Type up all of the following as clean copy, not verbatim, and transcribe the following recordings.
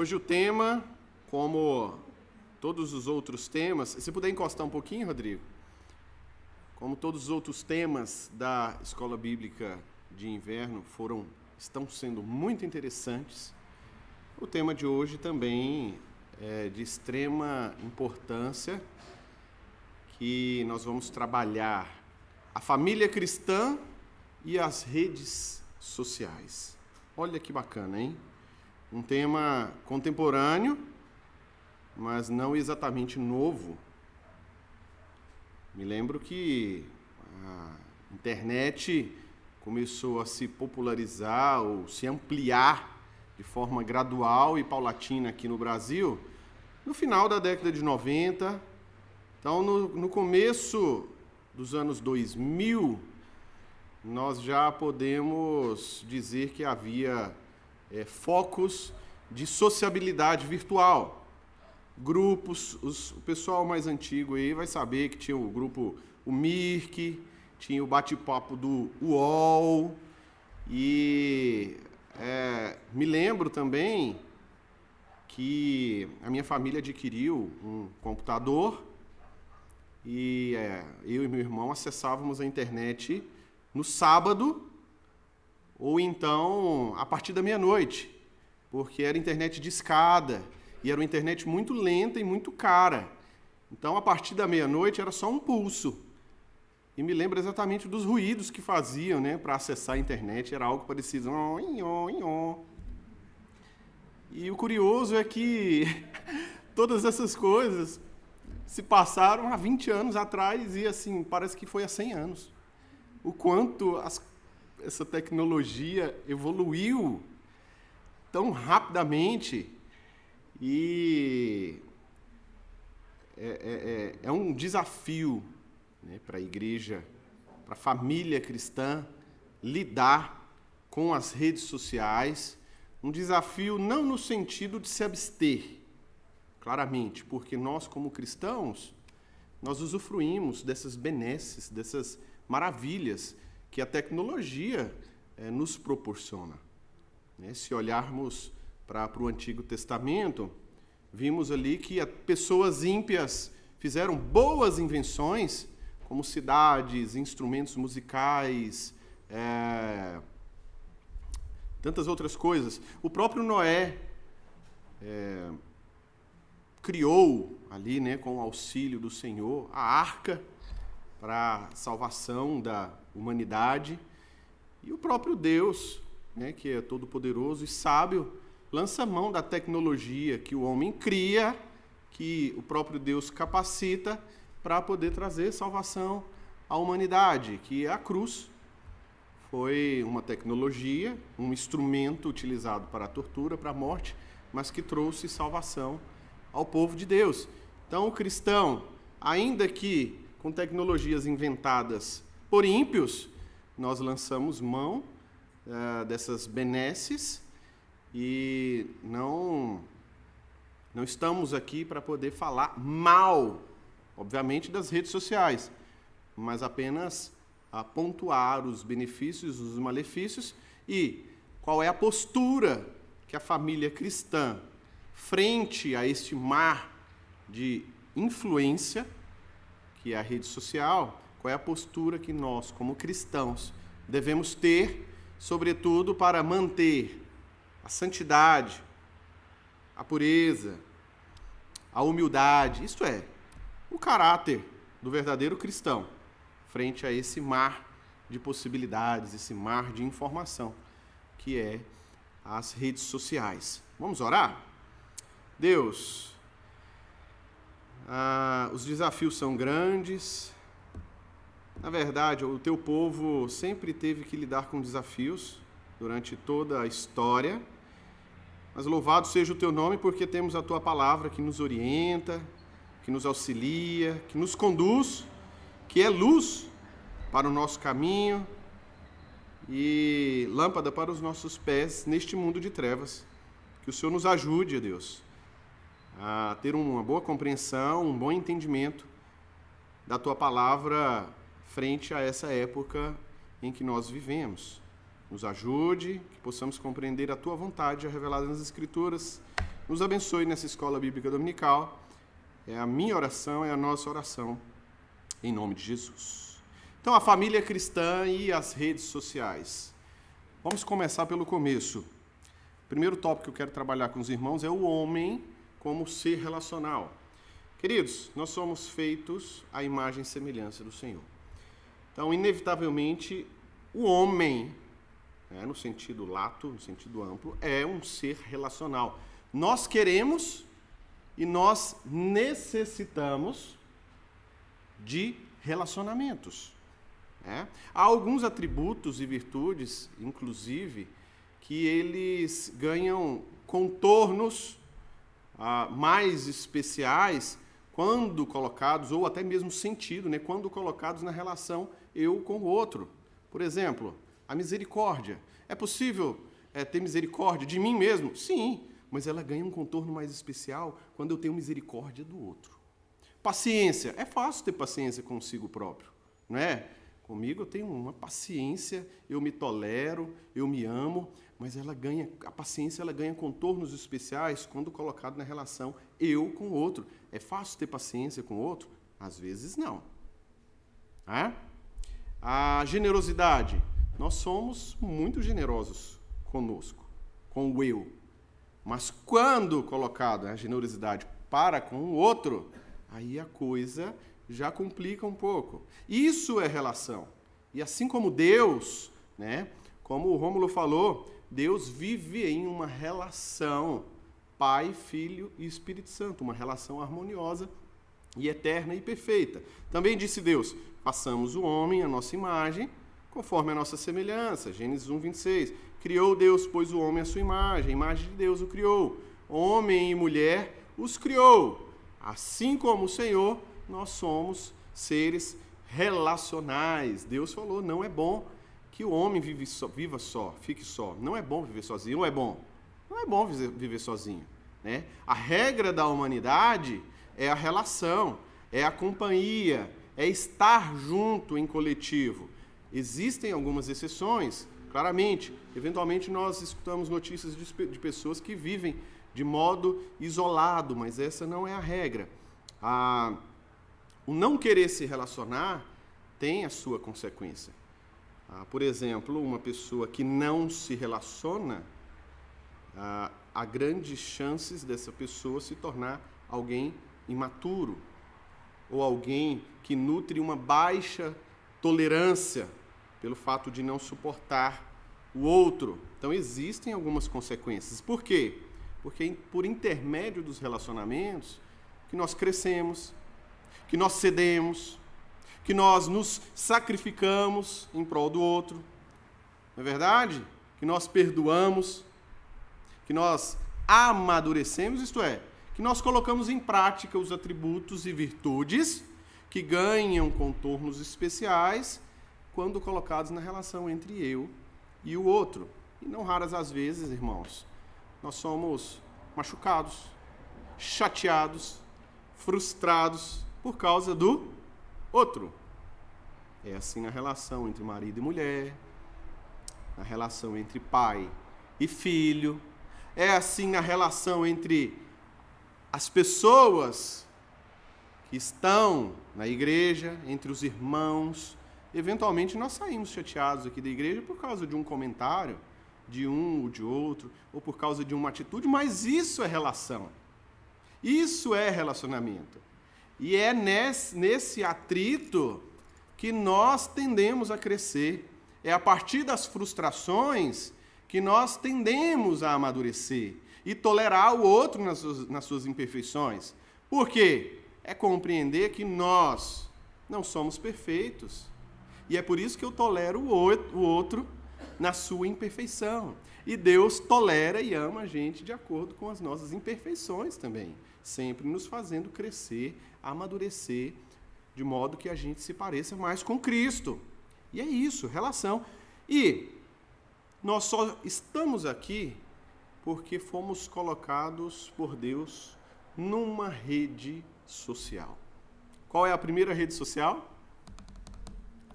Hoje o tema, como todos os outros temas, se puder encostar um pouquinho, Rodrigo, como todos os outros temas da Escola Bíblica de Inverno estão sendo muito interessantes, o tema de hoje também é de extrema importância, que nós vamos trabalhar a família cristã e as redes sociais. Olha que bacana, hein? Um tema contemporâneo, mas não exatamente novo. Me lembro que a internet começou a se popularizar ou se ampliar de forma gradual e paulatina aqui no Brasil no final da década de 90. Então, no começo dos anos 2000, nós já podemos dizer que havia focos de sociabilidade virtual. Grupos, o pessoal mais antigo aí vai saber que tinha o grupo, o Mirk, tinha o bate-papo do UOL, e me lembro também que a minha família adquiriu um computador e eu e meu irmão acessávamos a internet no sábado ou então a partir da meia-noite, porque era internet de escada e era uma internet muito lenta e muito cara. Então, a partir da meia-noite era só um pulso. E me lembro exatamente dos ruídos que faziam, né, para acessar a internet, era algo parecido. E o curioso é que todas essas coisas se passaram há 20 anos atrás e, assim, parece que foi há 100 anos. O quanto essa tecnologia evoluiu tão rapidamente e é um desafio, né, para a igreja, para a família cristã, lidar com as redes sociais. Um desafio não no sentido de se abster, claramente, porque nós, como cristãos, nós usufruímos dessas benesses, dessas maravilhas que a tecnologia nos proporciona. Se olharmos para o Antigo Testamento, vimos ali que pessoas ímpias fizeram boas invenções, como cidades, instrumentos musicais, tantas outras coisas. O próprio Noé criou ali, né, com o auxílio do Senhor, a arca para a salvação da humanidade. E o próprio Deus, né, que é todo-poderoso e sábio, lança mão da tecnologia que o homem cria, que o próprio Deus capacita para poder trazer salvação à humanidade, que é a cruz. Foi uma tecnologia, um instrumento utilizado para a tortura, para a morte, mas que trouxe salvação ao povo de Deus. Então, o cristão, ainda que com tecnologias inventadas por ímpios, nós lançamos mão dessas benesses e não estamos aqui para poder falar mal, obviamente, das redes sociais, mas apenas a pontuar os benefícios, os malefícios e qual é a postura que a família cristã, frente a este mar de influência, que é a rede social, qual é a postura que nós, como cristãos, devemos ter, sobretudo para manter a santidade, a pureza, a humildade, isto é, o caráter do verdadeiro cristão, frente a esse mar de possibilidades, esse mar de informação, que é as redes sociais. Vamos orar? Deus, os desafios são grandes. Na verdade, o teu povo sempre teve que lidar com desafios durante toda a história. Mas louvado seja o teu nome, porque temos a tua palavra que nos orienta, que nos auxilia, que nos conduz, que é luz para o nosso caminho e lâmpada para os nossos pés neste mundo de trevas. Que o Senhor nos ajude, Deus, a ter uma boa compreensão, um bom entendimento da tua palavra frente a essa época em que nós vivemos. Nos ajude, que possamos compreender a tua vontade revelada nas Escrituras. nos abençoe nessa escola bíblica dominical. É a minha oração, é a nossa oração, em nome de Jesus. Então, a família cristã e as redes sociais. Vamos começar pelo começo. O primeiro tópico que eu quero trabalhar com os irmãos é o homem como ser relacional. Queridos, nós somos feitos à imagem e semelhança do Senhor. Então, inevitavelmente, o homem, no sentido lato, no sentido amplo, é um ser relacional. Nós queremos e nós necessitamos de relacionamentos. Há alguns atributos e virtudes, inclusive, que eles ganham contornos mais especiais quando colocados, ou até mesmo sentido, quando colocados na relação eu com o outro. Por exemplo, a misericórdia. É possível ter misericórdia de mim mesmo? Sim, mas ela ganha um contorno mais especial quando eu tenho misericórdia do outro. Paciência. É fácil ter paciência consigo próprio, não é? Comigo eu tenho uma paciência, eu me tolero, eu me amo, mas a paciência ela ganha contornos especiais quando colocado na relação eu com o outro. É fácil ter paciência com o outro? Às vezes não. A generosidade. Nós somos muito generosos conosco, com o eu. Mas quando colocado a generosidade para com o outro, aí a coisa já complica um pouco. Isso é relação. E assim como Deus, como o Rômulo falou, Deus vive em uma relação Pai, Filho e Espírito Santo, uma relação harmoniosa e eterna e perfeita. Também disse Deus, façamos o homem à nossa imagem, conforme a nossa semelhança. Gênesis 1, 26. Criou Deus, pois, o homem à sua imagem. A imagem de Deus o criou. Homem e mulher os criou. Assim como o Senhor, nós somos seres relacionais. Deus falou, não é bom que o homem viva só, fique só. Não é bom viver sozinho, não é bom. Não é bom viver sozinho. A regra da humanidade é a relação, é a companhia, é estar junto em coletivo. Existem algumas exceções, claramente. Eventualmente nós escutamos notícias de pessoas que vivem de modo isolado, mas essa não é a regra. O não querer se relacionar tem a sua consequência. Por exemplo, uma pessoa que não se relaciona, há grandes chances dessa pessoa se tornar alguém imaturo ou alguém que nutre uma baixa tolerância pelo fato de não suportar o outro. Então, existem algumas consequências. Por quê? Porque por intermédio dos relacionamentos que nós crescemos, que nós cedemos, que nós nos sacrificamos em prol do outro. Não é verdade? Que nós perdoamos, que nós amadurecemos, isto é, que nós colocamos em prática os atributos e virtudes que ganham contornos especiais quando colocados na relação entre eu e o outro. E não raras as vezes, irmãos, nós somos machucados, chateados, frustrados por causa do outro. É assim na relação entre marido e mulher, na relação entre pai e filho, é assim na relação entre as pessoas que estão na igreja, entre os irmãos. Eventualmente nós saímos chateados aqui da igreja por causa de um comentário, de um ou de outro, ou por causa de uma atitude, mas isso é relação. Isso é relacionamento. E é nesse atrito que nós tendemos a crescer. É a partir das frustrações que nós tendemos a amadurecer e tolerar o outro nas suas imperfeições. Por quê? É compreender que nós não somos perfeitos. E é por isso que eu tolero o outro na sua imperfeição. E Deus tolera e ama a gente de acordo com as nossas imperfeições também, sempre nos fazendo crescer, amadurecer, de modo que a gente se pareça mais com Cristo. E é isso, relação. E nós só estamos aqui porque fomos colocados por Deus numa rede social. Qual é a primeira rede social?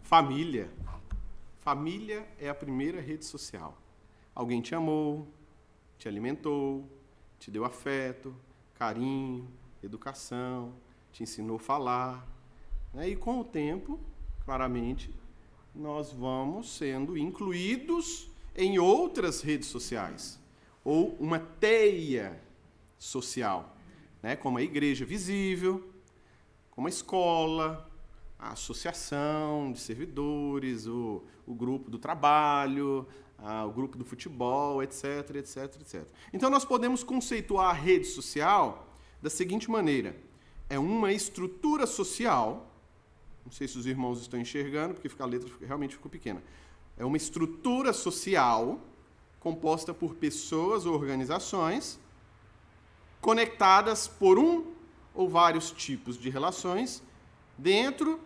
Família. Família é a primeira rede social. Alguém te amou, te alimentou, te deu afeto, carinho, educação, te ensinou a falar, né? E com o tempo, claramente, nós vamos sendo incluídos em outras redes sociais, ou uma teia social, né? Como a igreja visível, como a escola, a associação de servidores, o grupo do trabalho, o grupo do futebol, etc, etc, etc. Então, nós podemos conceituar a rede social da seguinte maneira. É uma estrutura social, não sei se os irmãos estão enxergando, porque a letra realmente ficou pequena. É uma estrutura social composta por pessoas ou organizações conectadas por um ou vários tipos de relações dentro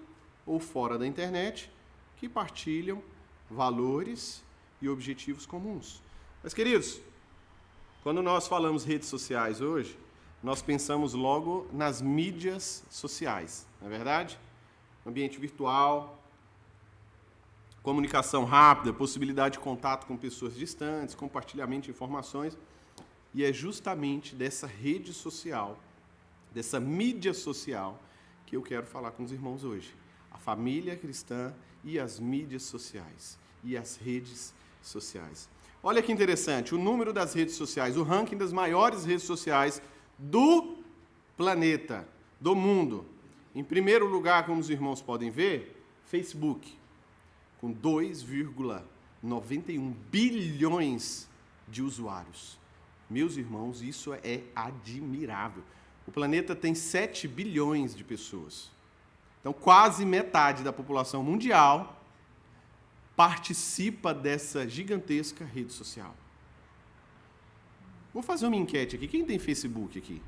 ou fora da internet que partilham valores e objetivos comuns. Mas, queridos, quando nós falamos redes sociais hoje, nós pensamos logo nas mídias sociais, não é verdade? Ambiente virtual, comunicação rápida, possibilidade de contato com pessoas distantes, compartilhamento de informações. E é justamente dessa rede social, dessa mídia social, que eu quero falar com os irmãos hoje. A família cristã e as mídias sociais, e as redes sociais. Olha que interessante, o número das redes sociais, o ranking das maiores redes sociais do planeta, do mundo. Em primeiro lugar, como os irmãos podem ver, Facebook, com 2,91 bilhões de usuários. Meus irmãos, isso é admirável. O planeta tem 7 bilhões de pessoas. Então, quase metade da população mundial participa dessa gigantesca rede social. Vou fazer uma enquete aqui. Quem tem Facebook aqui?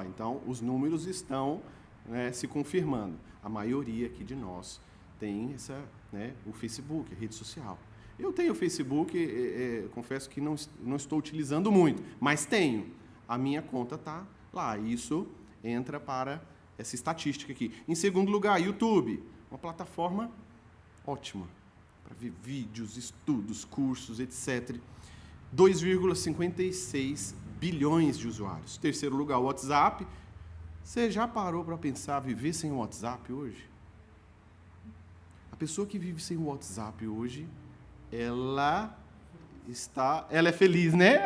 Então, os números estão, né, se confirmando. A maioria aqui de nós tem o Facebook, a rede social. Eu tenho o Facebook, confesso que não estou utilizando muito, mas tenho. A minha conta está lá. Isso entra para essa estatística aqui. Em segundo lugar, YouTube, uma plataforma ótima para ver vídeos, estudos, cursos, etc. 2,56 bilhões de usuários. Terceiro lugar, o WhatsApp. Você já parou para pensar viver sem o WhatsApp hoje? A pessoa que vive sem o WhatsApp hoje, ela é feliz, né?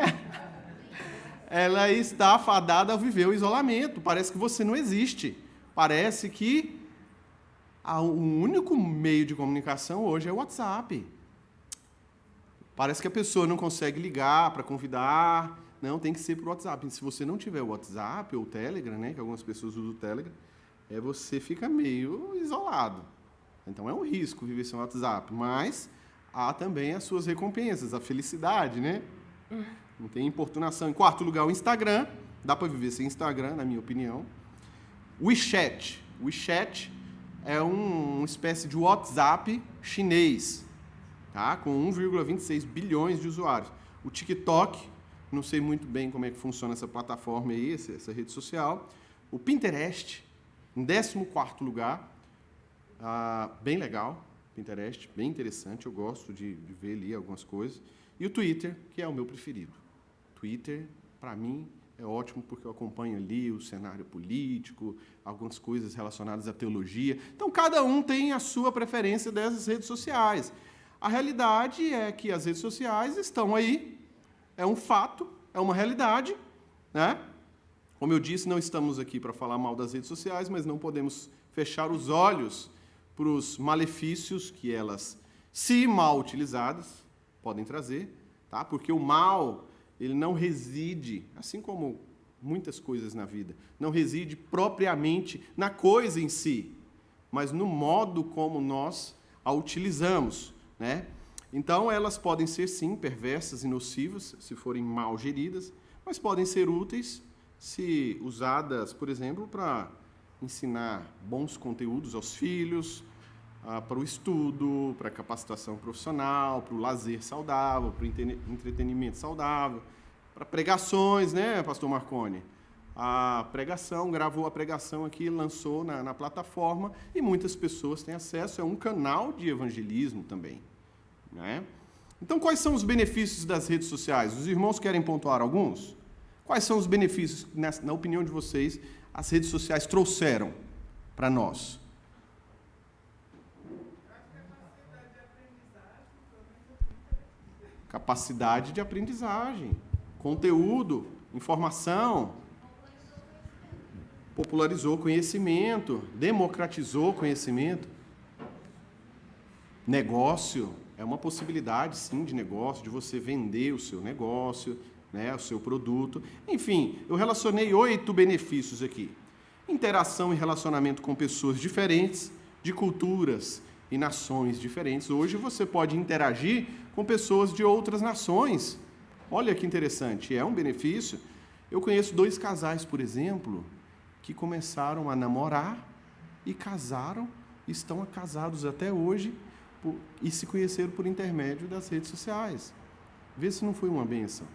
Ela está fadada a viver o isolamento. Parece que você não existe. Parece que o único meio de comunicação hoje é o WhatsApp. Parece que a pessoa não consegue ligar para convidar. Não, tem que ser por WhatsApp. Se você não tiver o WhatsApp ou o Telegram, né, que algumas pessoas usam o Telegram, você fica meio isolado. Então é um risco viver sem o WhatsApp. Mas há também as suas recompensas, a felicidade, né? Não tem importunação. Em quarto lugar, o Instagram. Dá para viver sem Instagram, na minha opinião. WeChat. WeChat é uma espécie de WhatsApp chinês, tá? Com 1,26 bilhões de usuários. O TikTok, não sei muito bem como é que funciona essa plataforma aí, essa rede social. O Pinterest, em 14º lugar. Bem legal, Pinterest, bem interessante. Eu gosto de ver ali algumas coisas. E o Twitter, que é o meu preferido. Twitter, para mim, é ótimo porque eu acompanho ali o cenário político, algumas coisas relacionadas à teologia. Então, cada um tem a sua preferência dessas redes sociais. A realidade é que as redes sociais estão aí, é um fato, é uma realidade, né? Como eu disse, não estamos aqui para falar mal das redes sociais, mas não podemos fechar os olhos para os malefícios que elas, se mal utilizadas, podem trazer, tá? Porque o mal, ele não reside, assim como muitas coisas na vida, não reside propriamente na coisa em si, mas no modo como nós a utilizamos, né? Então, elas podem ser, sim, perversas e nocivas, se forem mal geridas, mas podem ser úteis se usadas, por exemplo, para ensinar bons conteúdos aos filhos, para o estudo, para a capacitação profissional, para o lazer saudável, para o entretenimento saudável, para pregações, né, pastor Marconi? A pregação, gravou a pregação aqui, lançou na plataforma e muitas pessoas têm acesso, é um canal de evangelismo também, né? Então, quais são os benefícios das redes sociais? Os irmãos querem pontuar alguns? Quais são os benefícios, na opinião de vocês, as redes sociais trouxeram para nós? Capacidade de aprendizagem, conteúdo, informação, popularizou conhecimento, democratizou conhecimento. Negócio, é uma possibilidade, sim, de negócio, de você vender o seu negócio, né, o seu produto. Enfim, eu relacionei 8 benefícios aqui. Interação e relacionamento com pessoas diferentes, de culturas e nações diferentes. Hoje você pode interagir com pessoas de outras nações. Olha que interessante, é um benefício. Eu conheço 2 casais, por exemplo, que começaram a namorar e casaram, estão casados até hoje e se conheceram por intermédio das redes sociais. Vê se não foi uma bênção.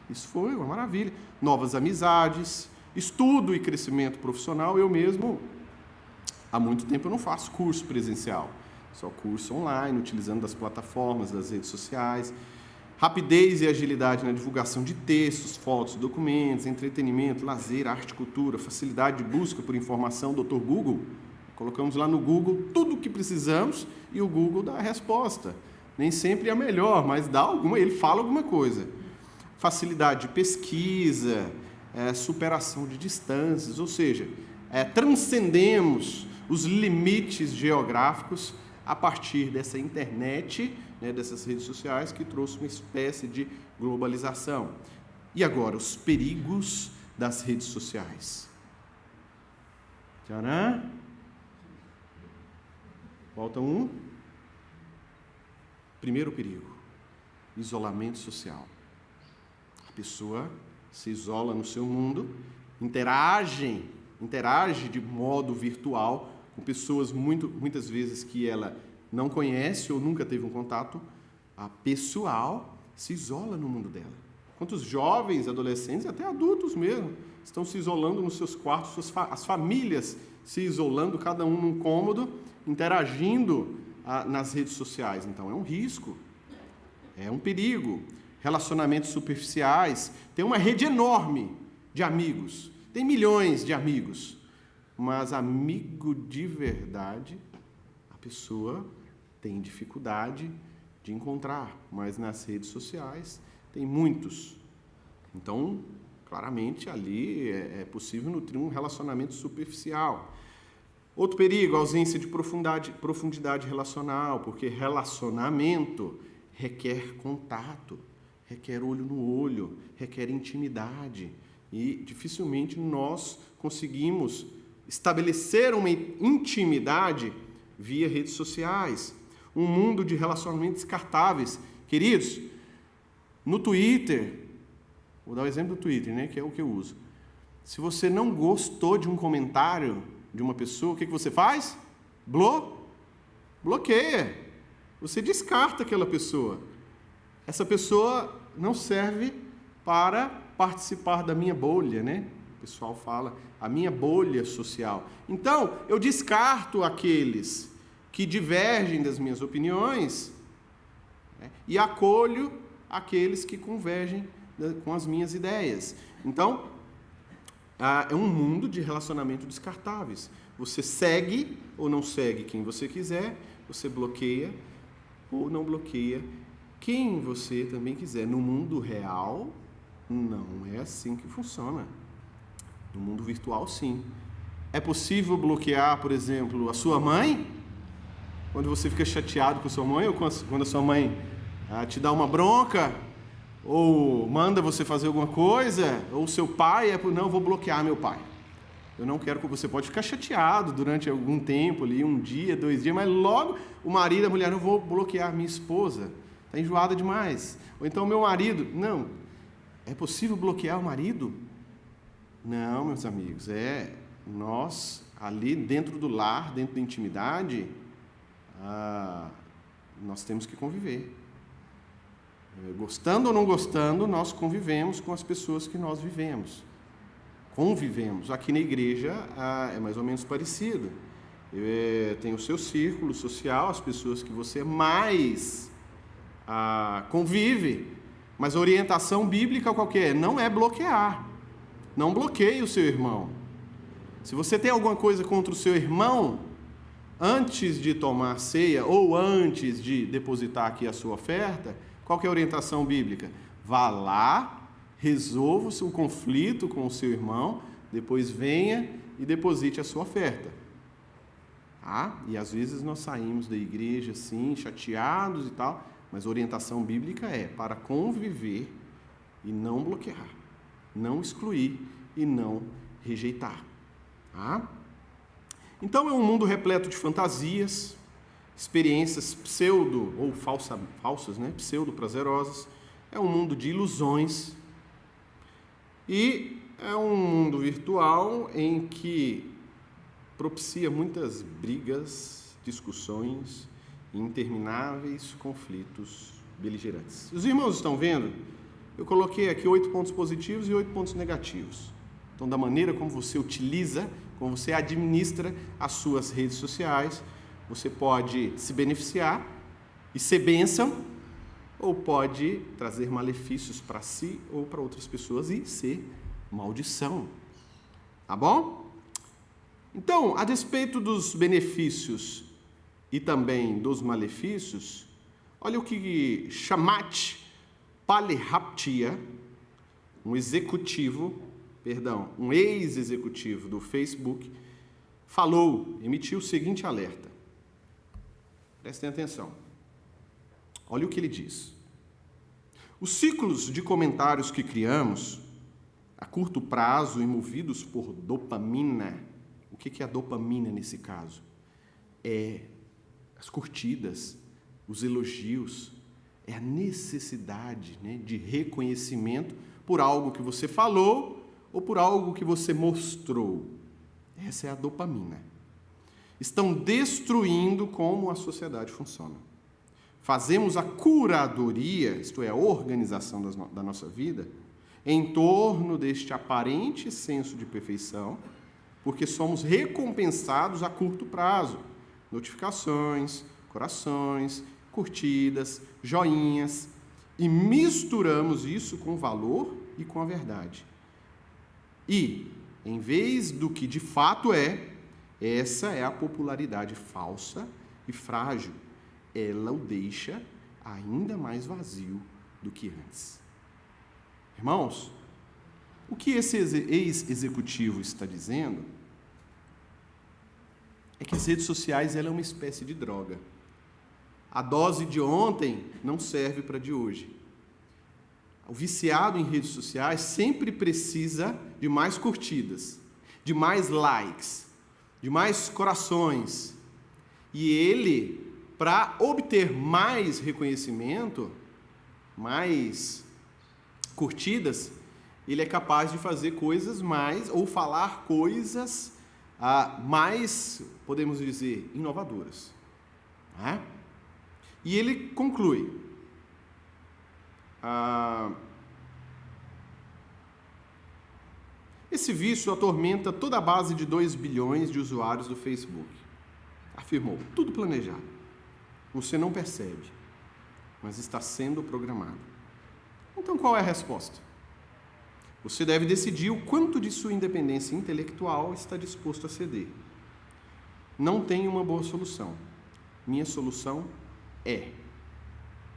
Isso foi uma maravilha. Novas amizades, estudo e crescimento profissional. Eu mesmo, há muito tempo, eu não faço curso presencial. Só curso online, utilizando as plataformas, das redes sociais. Rapidez e agilidade na divulgação de textos, fotos, documentos, entretenimento, lazer, arte, cultura, facilidade de busca por informação, Dr. Google. Colocamos lá no Google tudo o que precisamos e o Google dá a resposta. Nem sempre é a melhor, mas dá alguma, ele fala alguma coisa. Facilidade de pesquisa, superação de distâncias, ou seja, transcendemos os limites geográficos a partir dessa internet, né, dessas redes sociais, que trouxe uma espécie de globalização. E agora, os perigos das redes sociais. Tcharam! Falta um. Primeiro perigo, isolamento social. A pessoa se isola no seu mundo, interage de modo virtual com pessoas muitas vezes que ela não conhece ou nunca teve um contato. A pessoal se isola no mundo dela. Quantos jovens, adolescentes, até adultos mesmo, estão se isolando nos seus quartos, as famílias se isolando, cada um num cômodo, interagindo nas redes sociais. Então, é um risco, é um perigo. Relacionamentos superficiais. Tem uma rede enorme de amigos, tem milhões de amigos, mas amigo de verdade, a pessoa tem dificuldade de encontrar, mas nas redes sociais tem muitos. Então, claramente, ali é possível nutrir um relacionamento superficial. Outro perigo, ausência de profundidade relacional, porque relacionamento requer contato, requer olho no olho, requer intimidade, e dificilmente nós conseguimos estabelecer uma intimidade via redes sociais. Um mundo de relacionamentos descartáveis. Queridos, no Twitter, vou dar o exemplo do Twitter, né, que é o que eu uso. Se você não gostou de um comentário de uma pessoa, o que você faz? Bloqueia. Você descarta aquela pessoa. Essa pessoa não serve para participar da minha bolha, né? O pessoal fala, a minha bolha social. Então, eu descarto aqueles que divergem das minhas opiniões, né, e acolho aqueles que convergem com as minhas ideias. Então, é um mundo de relacionamento descartáveis. Você segue ou não segue quem você quiser, você bloqueia ou não bloqueia quem você também quiser. No mundo real, não é assim que funciona. No mundo virtual, sim. É possível bloquear, por exemplo, a sua mãe? Quando você fica chateado com a sua mãe, ou quando a sua mãe te dá uma bronca, ou manda você fazer alguma coisa, ou seu pai não, eu vou bloquear meu pai. Eu não quero que você pode ficar chateado durante algum tempo ali, 1 dia, 2 dias, mas logo o marido, a mulher, eu vou bloquear minha esposa, está enjoada demais. Ou então meu marido, não. É possível bloquear o marido? Não, meus amigos, nós ali dentro do lar, dentro da intimidade, nós temos que conviver. Gostando ou não gostando, nós convivemos com as pessoas que nós convivemos. Aqui na igreja é mais ou menos parecido. Tem o seu círculo social, as pessoas que você mais convive, mas a orientação bíblica qual que é? Não é bloquear. Não bloqueie o seu irmão. Se você tem alguma coisa contra o seu irmão, antes de tomar ceia ou antes de depositar aqui a sua oferta, qual que é a orientação bíblica? Vá lá, resolva o seu conflito com o seu irmão, depois venha e deposite a sua oferta. E às vezes nós saímos da igreja assim, chateados e tal, mas a orientação bíblica é para conviver e não bloquear, não excluir e não rejeitar. Então é um mundo repleto de fantasias, experiências pseudo ou falsas, pseudo prazerosas. É um mundo de ilusões e é um mundo virtual em que propicia muitas brigas, discussões e intermináveis conflitos beligerantes. Os irmãos estão vendo? Eu coloquei aqui 8 pontos positivos e 8 pontos negativos. Então, da maneira como você utiliza, como você administra as suas redes sociais, você pode se beneficiar e ser bênção, ou pode trazer malefícios para si ou para outras pessoas e ser maldição. Tá bom? Então, a despeito dos benefícios e também dos malefícios, olha o que Shamat Palihapitiya, um ex-executivo do Facebook, emitiu o seguinte alerta. Prestem atenção. Olha o que ele diz. Os ciclos de comentários que criamos, a curto prazo e movidos por dopamina. O que é a dopamina nesse caso? É as curtidas, os elogios, é a necessidade de reconhecimento por algo que você falou ou por algo que você mostrou. Essa é a dopamina. Estão destruindo como a sociedade funciona. Fazemos a curadoria, isto é, a organização da nossa vida, em torno deste aparente senso de perfeição, porque somos recompensados a curto prazo. Notificações, corações, curtidas, joinhas, e misturamos isso com o valor e com a verdade. E, em vez do que de fato essa é a popularidade falsa e frágil. Ela o deixa ainda mais vazio do que antes. Irmãos, o que esse ex-executivo está dizendo é que as redes sociais ela é uma espécie de droga. A dose de ontem não serve para a de hoje. O viciado em redes sociais sempre precisa de mais curtidas, de mais likes, de mais corações. E ele, para obter mais reconhecimento, mais curtidas, ele é capaz de fazer coisas mais, ou falar coisas mais, podemos dizer, inovadoras. E ele conclui. Esse vício atormenta toda a base de 2 bilhões de usuários do Facebook. Afirmou, tudo planejado. Você não percebe, mas está sendo programado. Então, qual é a resposta? Você deve decidir o quanto de sua independência intelectual está disposto a ceder. Não tem uma boa solução. Minha solução é: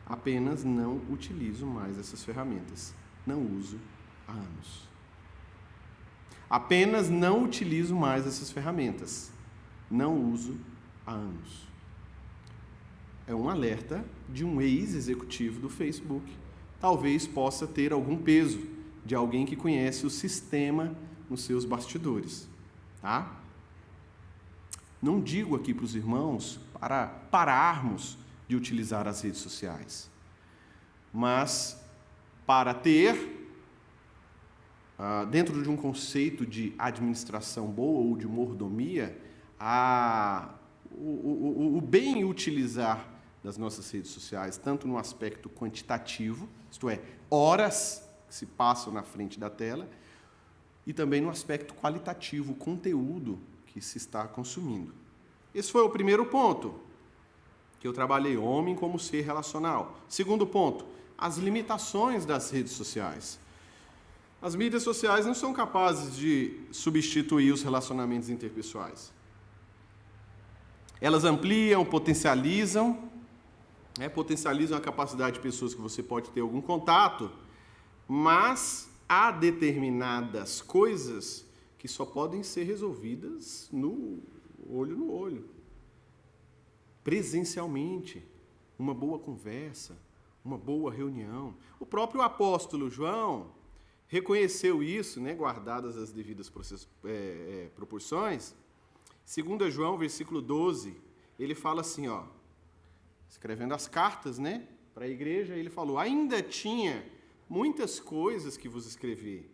apenas não utilizo mais essas ferramentas. Não uso há anos. Apenas não utilizo mais essas ferramentas. Não uso há anos. É um alerta de um ex-executivo do Facebook. Talvez possa ter algum peso de alguém que conhece o sistema nos seus bastidores. Tá? Não digo aqui para os irmãos para pararmos de utilizar as redes sociais, mas para ter, dentro de um conceito de administração boa ou de mordomia, o bem utilizar das nossas redes sociais, tanto no aspecto quantitativo, isto é, horas que se passam na frente da tela, e também no aspecto qualitativo, o conteúdo que se está consumindo. Esse foi o primeiro ponto. que eu trabalhei, homem como ser relacional. Segundo ponto, as limitações das redes sociais. As mídias sociais não são capazes de substituir os relacionamentos interpessoais. Elas ampliam, potencializam a capacidade de pessoas que você pode ter algum contato, mas há determinadas coisas que só podem ser resolvidas no olho, presencialmente, uma boa conversa, uma boa reunião. O próprio apóstolo João reconheceu isso, né, guardadas as devidas proporções. 2 João, versículo 12, ele fala assim, escrevendo as cartas, né, para a igreja, ele falou: ainda tinha muitas coisas que vos escrevi,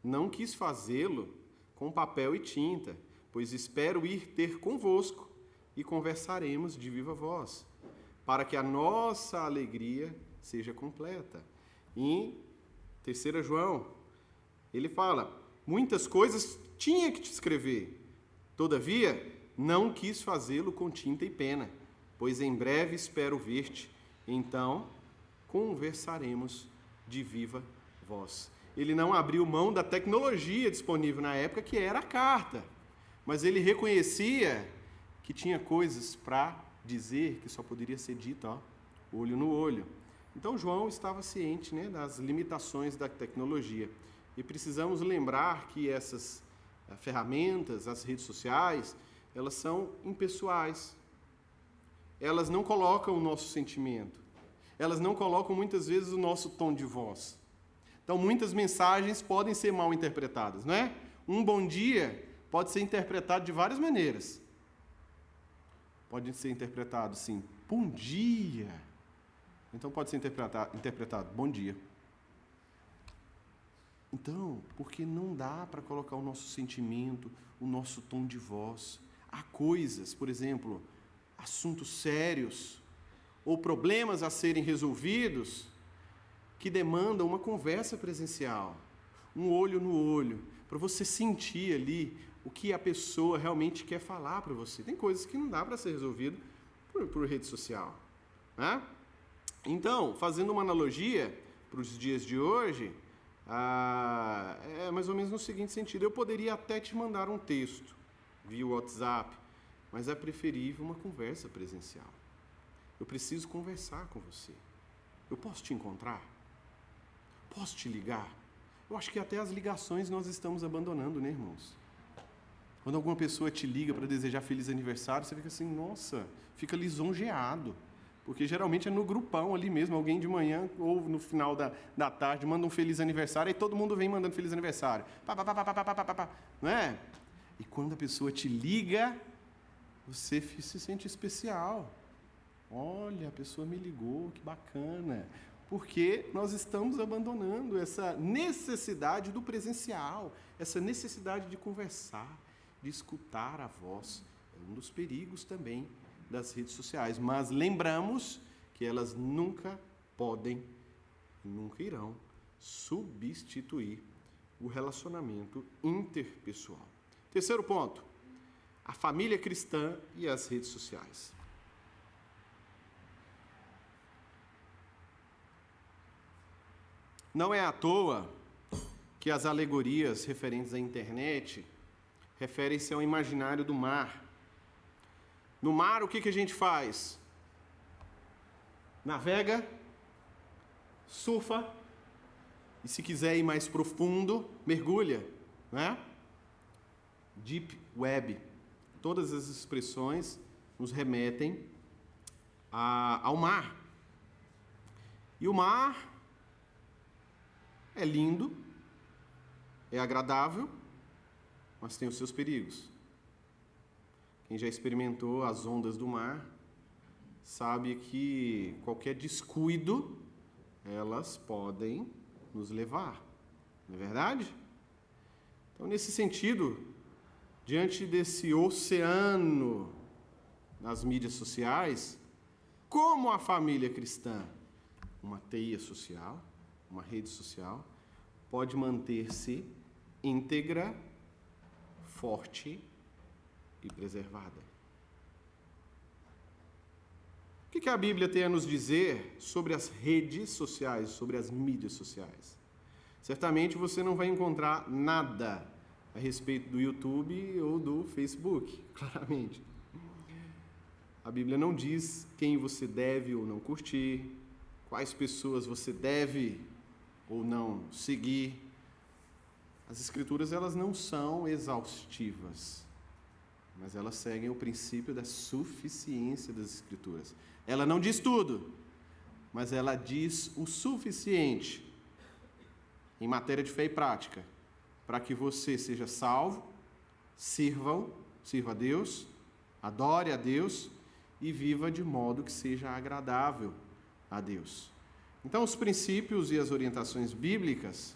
não quis fazê-lo com papel e tinta, pois espero ir ter convosco e conversaremos de viva voz, para que a nossa alegria seja completa. Em 3 João, ele fala: muitas coisas tinha que te escrever, todavia não quis fazê-lo com tinta e pena, pois em breve espero ver-te, então conversaremos de viva voz. Ele não abriu mão da tecnologia disponível na época, que era a carta, mas ele reconhecia que tinha coisas para dizer que só poderia ser dito, olho no olho. Então João estava ciente, né, das limitações da tecnologia. E precisamos lembrar que essas ferramentas, as redes sociais, elas são impessoais. Elas não colocam o nosso sentimento. Elas não colocam muitas vezes o nosso tom de voz. Então muitas mensagens podem ser mal interpretadas, não é? Um bom dia pode ser interpretado de várias maneiras. Pode ser interpretado assim, bom dia. Então pode ser interpretado bom dia. Então, porque não dá para colocar o nosso sentimento, o nosso tom de voz. Há coisas, por exemplo, assuntos sérios ou problemas a serem resolvidos que demandam uma conversa presencial, um olho no olho, para você sentir ali o que a pessoa realmente quer falar para você. Tem coisas que não dá para ser resolvido por rede social, né? Então, fazendo uma analogia para os dias de hoje, é mais ou menos no seguinte sentido: eu poderia até te mandar um texto via WhatsApp, mas é preferível uma conversa presencial. Eu preciso conversar com você. Eu posso te encontrar? Posso te ligar? Eu acho que até as ligações nós estamos abandonando, né, irmãos? Quando alguma pessoa te liga para desejar feliz aniversário, você fica assim, nossa, fica lisonjeado. Porque geralmente é no grupão ali mesmo, alguém de manhã ou no final da tarde manda um feliz aniversário e todo mundo vem mandando feliz aniversário. Não é? E quando a pessoa te liga, você se sente especial. Olha, a pessoa me ligou, que bacana. Porque nós estamos abandonando essa necessidade do presencial, essa necessidade de conversar, de escutar a voz. É um dos perigos também das redes sociais. Mas lembramos que elas nunca podem, nunca irão substituir o relacionamento interpessoal. Terceiro ponto, a família cristã e as redes sociais. Não é à toa que as alegorias referentes à internet referem-se ao imaginário do mar. No mar, o que a gente faz? Navega, surfa, e se quiser ir mais profundo, mergulha, né? Deep Web. Todas as expressões nos remetem ao mar. E o mar é lindo, é agradável, mas tem os seus perigos. Quem já experimentou as ondas do mar sabe que qualquer descuido, elas podem nos levar, não é verdade? Então, nesse sentido, diante desse oceano nas mídias sociais, como a família cristã, uma teia social, uma rede social, pode manter-se íntegra, forte e preservada. O que a Bíblia tem a nos dizer sobre as redes sociais, sobre as mídias sociais? Certamente você não vai encontrar nada a respeito do YouTube ou do Facebook, claramente. A Bíblia não diz quem você deve ou não curtir, quais pessoas você deve ou não seguir. As Escrituras, elas não são exaustivas, mas elas seguem o princípio da suficiência das Escrituras. Ela não diz tudo, mas ela diz o suficiente em matéria de fé e prática, para que você seja salvo, sirva a Deus, adore a Deus e viva de modo que seja agradável a Deus. Então, os princípios e as orientações bíblicas,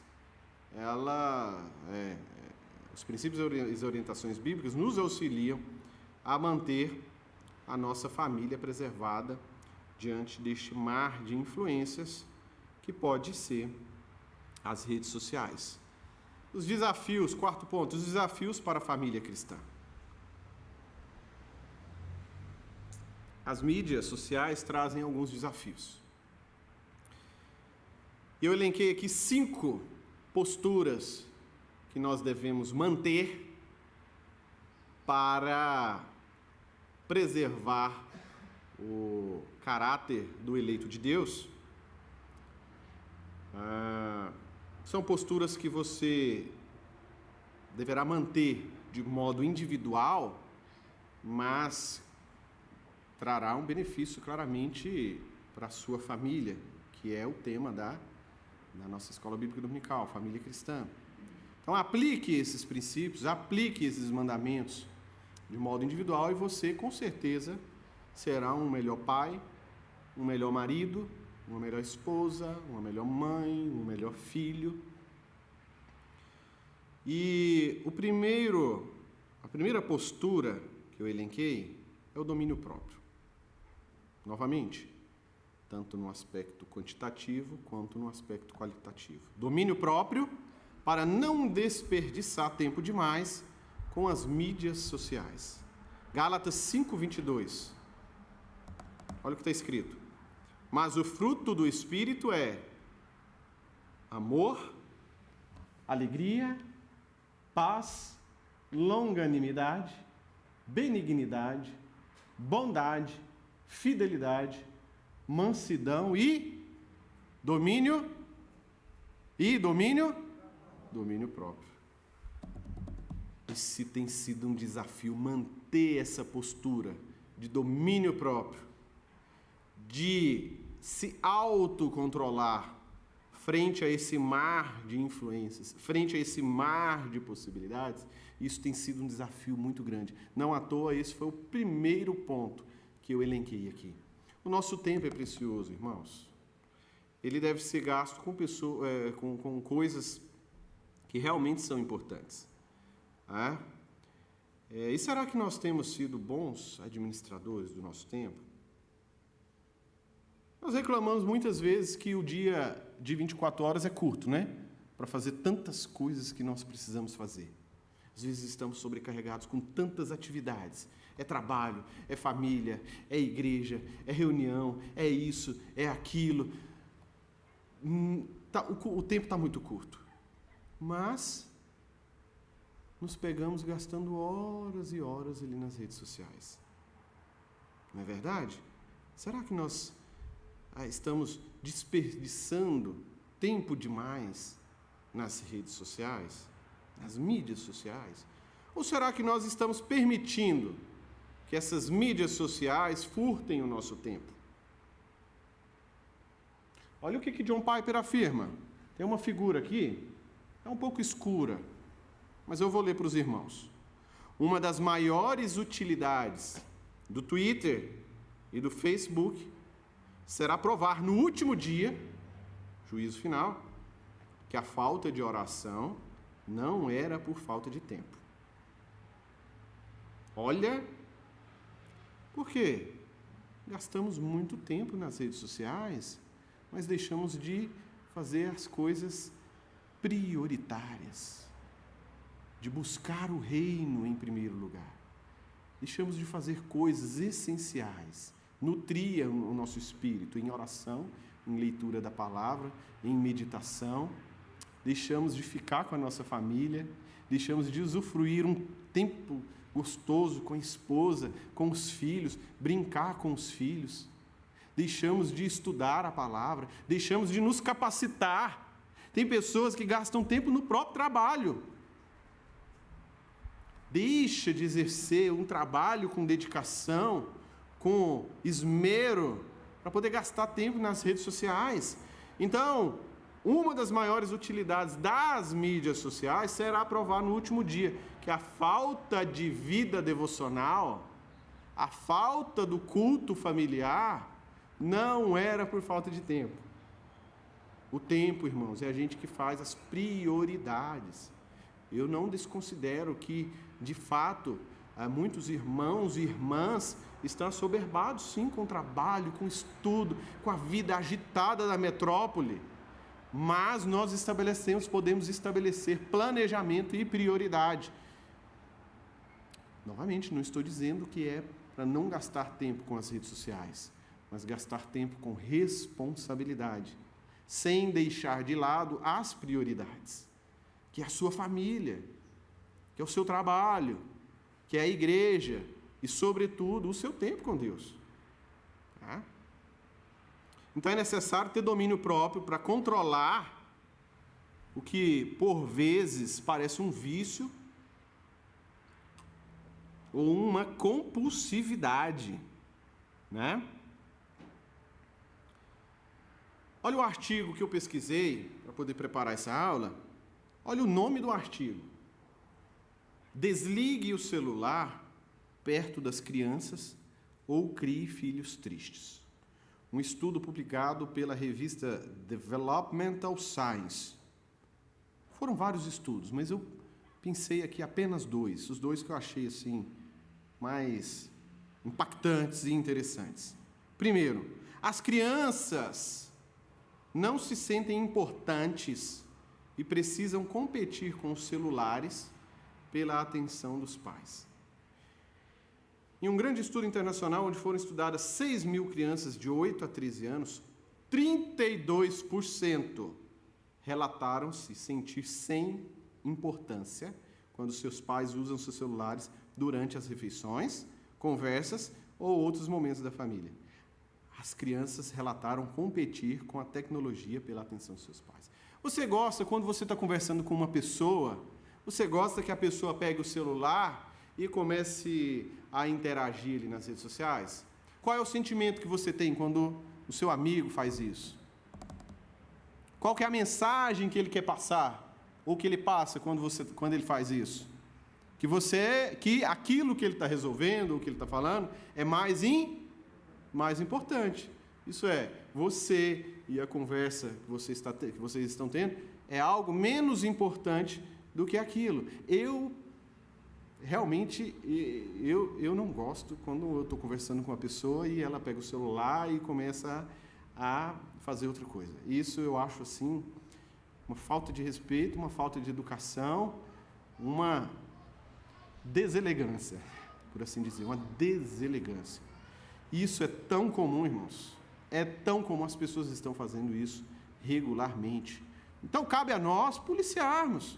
os princípios e as orientações bíblicas nos auxiliam a manter a nossa família preservada diante deste mar de influências que pode ser as redes sociais. Os desafios, quarto ponto, os desafios para a família cristã. As mídias sociais trazem alguns desafios. Eu elenquei aqui 5 posturas que nós devemos manter para preservar o caráter do eleito de Deus. São posturas que você deverá manter de modo individual, mas trará um benefício claramente para a sua família, que é o tema da nossa escola bíblica dominical, família cristã. Então aplique esses princípios, aplique esses mandamentos de modo individual e você com certeza será um melhor pai, um melhor marido, uma melhor esposa, uma melhor mãe, um melhor filho. E a primeira postura que eu elenquei é o domínio próprio. Novamente, tanto no aspecto quantitativo quanto no aspecto qualitativo. Domínio próprio para não desperdiçar tempo demais com as mídias sociais. Gálatas 5:22. Olha o que está escrito. Mas o fruto do Espírito é amor, alegria, paz, longanimidade, benignidade, bondade, fidelidade, mansidão e domínio próprio. Esse tem sido um desafio, manter essa postura de domínio próprio, de se autocontrolar frente a esse mar de influências, frente a esse mar de possibilidades. Isso tem sido um desafio muito grande. Não à toa, esse foi o primeiro ponto que eu elenquei aqui. O nosso tempo é precioso, irmãos. Ele deve ser gasto com coisas que realmente são importantes. E será que nós temos sido bons administradores do nosso tempo? Nós reclamamos muitas vezes que o dia de 24 horas é curto, né? Para fazer tantas coisas que nós precisamos fazer. Às vezes estamos sobrecarregados com tantas atividades. É trabalho, é família, é igreja, é reunião, é isso, é aquilo. O tempo está muito curto. Mas nos pegamos gastando horas e horas ali nas redes sociais. Não é verdade? Será que nós estamos desperdiçando tempo demais nas redes sociais, nas mídias sociais? Ou será que nós estamos permitindo que essas mídias sociais furtem o nosso tempo? Olha o que John Piper afirma. Tem uma figura aqui, é um pouco escura, mas eu vou ler para os irmãos. Uma das maiores utilidades do Twitter e do Facebook será provar no último dia, juízo final, que a falta de oração não era por falta de tempo. Olha, por quê? Gastamos muito tempo nas redes sociais, mas deixamos de fazer as coisas prioritárias, de buscar o reino em primeiro lugar. Deixamos de fazer coisas essenciais, nutria o nosso espírito em oração, em leitura da palavra, em meditação. Deixamos de ficar com a nossa família, deixamos de usufruir um tempo gostoso com a esposa, com os filhos, brincar com os filhos. Deixamos de estudar a palavra, deixamos de nos capacitar. Tem pessoas que gastam tempo no próprio trabalho. Deixa de exercer um trabalho com dedicação, com esmero, para poder gastar tempo nas redes sociais. Então, uma das maiores utilidades das mídias sociais será provar no último dia que a falta de vida devocional, a falta do culto familiar, não era por falta de tempo. O tempo, irmãos, é a gente que faz as prioridades. Eu não desconsidero que, de fato, muitos irmãos e irmãs estão assoberbados, sim, com o trabalho, com o estudo, com a vida agitada da metrópole. Mas nós podemos estabelecer planejamento e prioridade. Novamente, não estou dizendo que é para não gastar tempo com as redes sociais, mas gastar tempo com responsabilidade, sem deixar de lado as prioridades, que é a sua família, que é o seu trabalho, que é a igreja e, sobretudo, o seu tempo com Deus. Tá? Então é necessário ter domínio próprio para controlar o que, por vezes, parece um vício ou uma compulsividade, né? Olha o artigo que eu pesquisei para poder preparar essa aula. Olha o nome do artigo. Desligue o celular perto das crianças ou crie filhos tristes. Um estudo publicado pela revista Developmental Science. Foram vários estudos, mas eu pensei aqui apenas dois. Os dois que eu achei assim mais impactantes e interessantes. Primeiro, as crianças não se sentem importantes e precisam competir com os celulares pela atenção dos pais. Em um grande estudo internacional, onde foram estudadas 6.000 crianças de 8 a 13 anos, 32% relataram-se sentir sem importância quando seus pais usam seus celulares durante as refeições, conversas ou outros momentos da família. As crianças relataram competir com a tecnologia pela atenção dos seus pais. Você gosta, quando você está conversando com uma pessoa, você gosta que a pessoa pegue o celular e comece a interagir ali nas redes sociais? Qual é o sentimento que você tem quando o seu amigo faz isso? Qual que é a mensagem que ele quer passar? Ou que ele passa quando ele faz isso? Que aquilo que ele está resolvendo, o que ele está falando, é mais importante. Isso é, você e a conversa que vocês estão tendo é algo menos importante do que aquilo. Eu não gosto quando eu estou conversando com uma pessoa e ela pega o celular e começa a fazer outra coisa. Isso eu acho assim uma falta de respeito, uma falta de educação, uma deselegância, por assim dizer, uma deselegância. Isso é tão comum, irmãos. É tão comum, as pessoas estão fazendo isso regularmente. Então, cabe a nós policiarmos.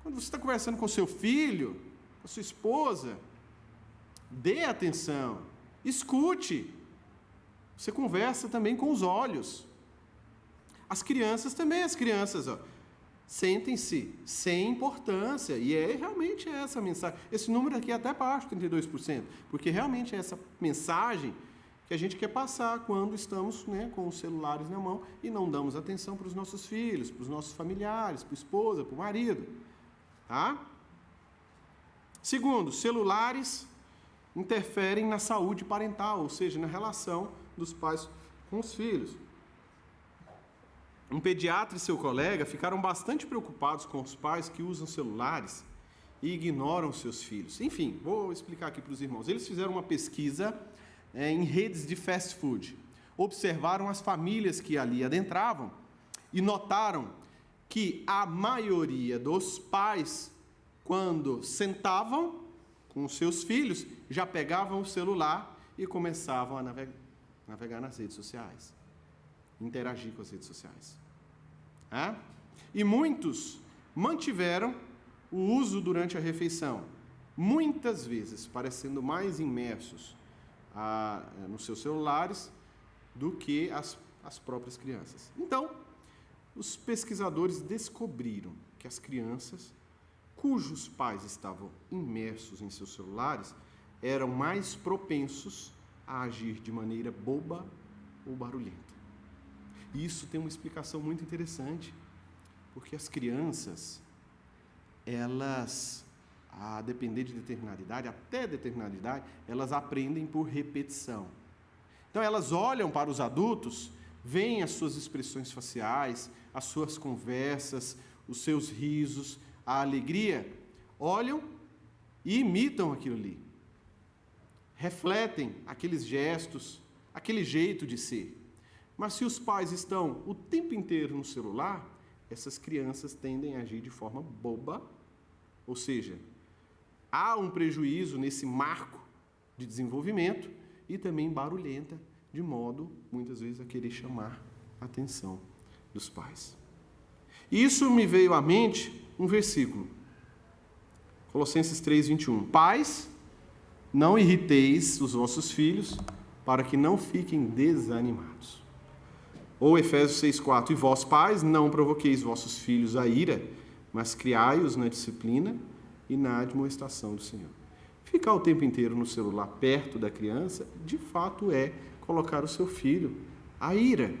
Quando você está conversando com seu filho, com a sua esposa, dê atenção, escute. Você conversa também com os olhos. As crianças, sentem-se sem importância, e realmente essa mensagem. Esse número aqui é até baixo, 32%, porque realmente é essa mensagem que a gente quer passar quando estamos, com os celulares na mão e não damos atenção para os nossos filhos, para os nossos familiares, para a esposa, para o marido. Tá? Segundo, celulares interferem na saúde parental, ou seja, na relação dos pais com os filhos. Um pediatra e seu colega ficaram bastante preocupados com os pais que usam celulares e ignoram seus filhos. Enfim, vou explicar aqui para os irmãos. Eles fizeram uma pesquisa em redes de fast food. Observaram as famílias que ali adentravam e notaram que a maioria dos pais, quando sentavam com os seus filhos, já pegavam o celular e começavam a navegar nas redes sociais, interagir com as redes sociais. E muitos mantiveram o uso durante a refeição, muitas vezes parecendo mais imersos nos seus celulares do que as próprias crianças. Então, os pesquisadores descobriram que as crianças cujos pais estavam imersos em seus celulares eram mais propensos a agir de maneira boba ou barulhenta. E isso tem uma explicação muito interessante, porque as crianças, elas, a depender de determinada idade, até determinada idade, elas aprendem por repetição. Então, elas olham para os adultos, veem as suas expressões faciais, as suas conversas, os seus risos, a alegria, olham e imitam aquilo ali. Refletem aqueles gestos, aquele jeito de ser. Mas se os pais estão o tempo inteiro no celular, essas crianças tendem a agir de forma boba, ou seja, há um prejuízo nesse marco de desenvolvimento e também barulhenta, de modo, muitas vezes, a querer chamar a atenção dos pais. Isso me veio à mente um versículo, Colossenses 3:21. Pais, não irriteis os vossos filhos, para que não fiquem desanimados. Ou Efésios 6:4. E vós, pais, não provoqueis vossos filhos a ira, mas criai-os na disciplina e na admoestação do Senhor. Ficar o tempo inteiro no celular perto da criança, de fato é colocar o seu filho à ira.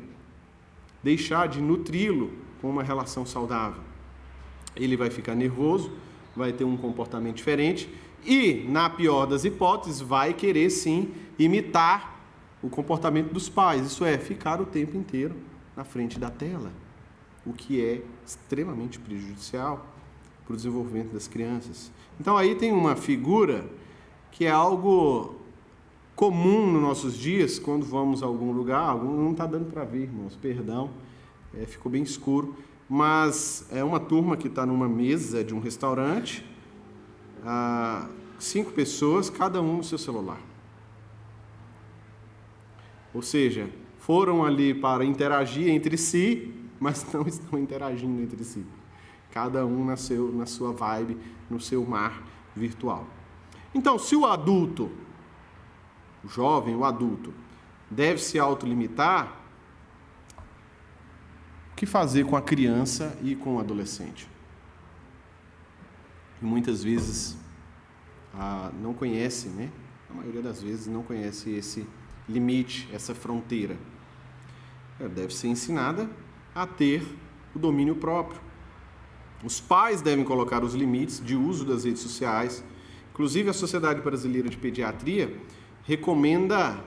Deixar de nutri-lo com uma relação saudável. Ele vai ficar nervoso, vai ter um comportamento diferente e, na pior das hipóteses, vai querer sim imitar o comportamento dos pais. Isso é, ficar o tempo inteiro na frente da tela, o que é extremamente prejudicial para o desenvolvimento das crianças. Então aí tem uma figura que é algo comum nos nossos dias, quando vamos a algum lugar, não está dando para ver, irmãos, perdão, ficou bem escuro, mas é uma turma que está numa mesa de um restaurante, 5 pessoas, cada um no seu celular. Ou seja, foram ali para interagir entre si, mas não estão interagindo entre si. Cada um na sua vibe, no seu mar virtual. Então, se o adulto, o jovem, o adulto, deve se autolimitar, o que fazer com a criança e com o adolescente? E muitas vezes não conhece, né? A maioria das vezes não conhece esse limite, essa fronteira. Ela deve ser ensinada a ter o domínio próprio. Os pais devem colocar os limites de uso das redes sociais. Inclusive, a Sociedade Brasileira de Pediatria recomenda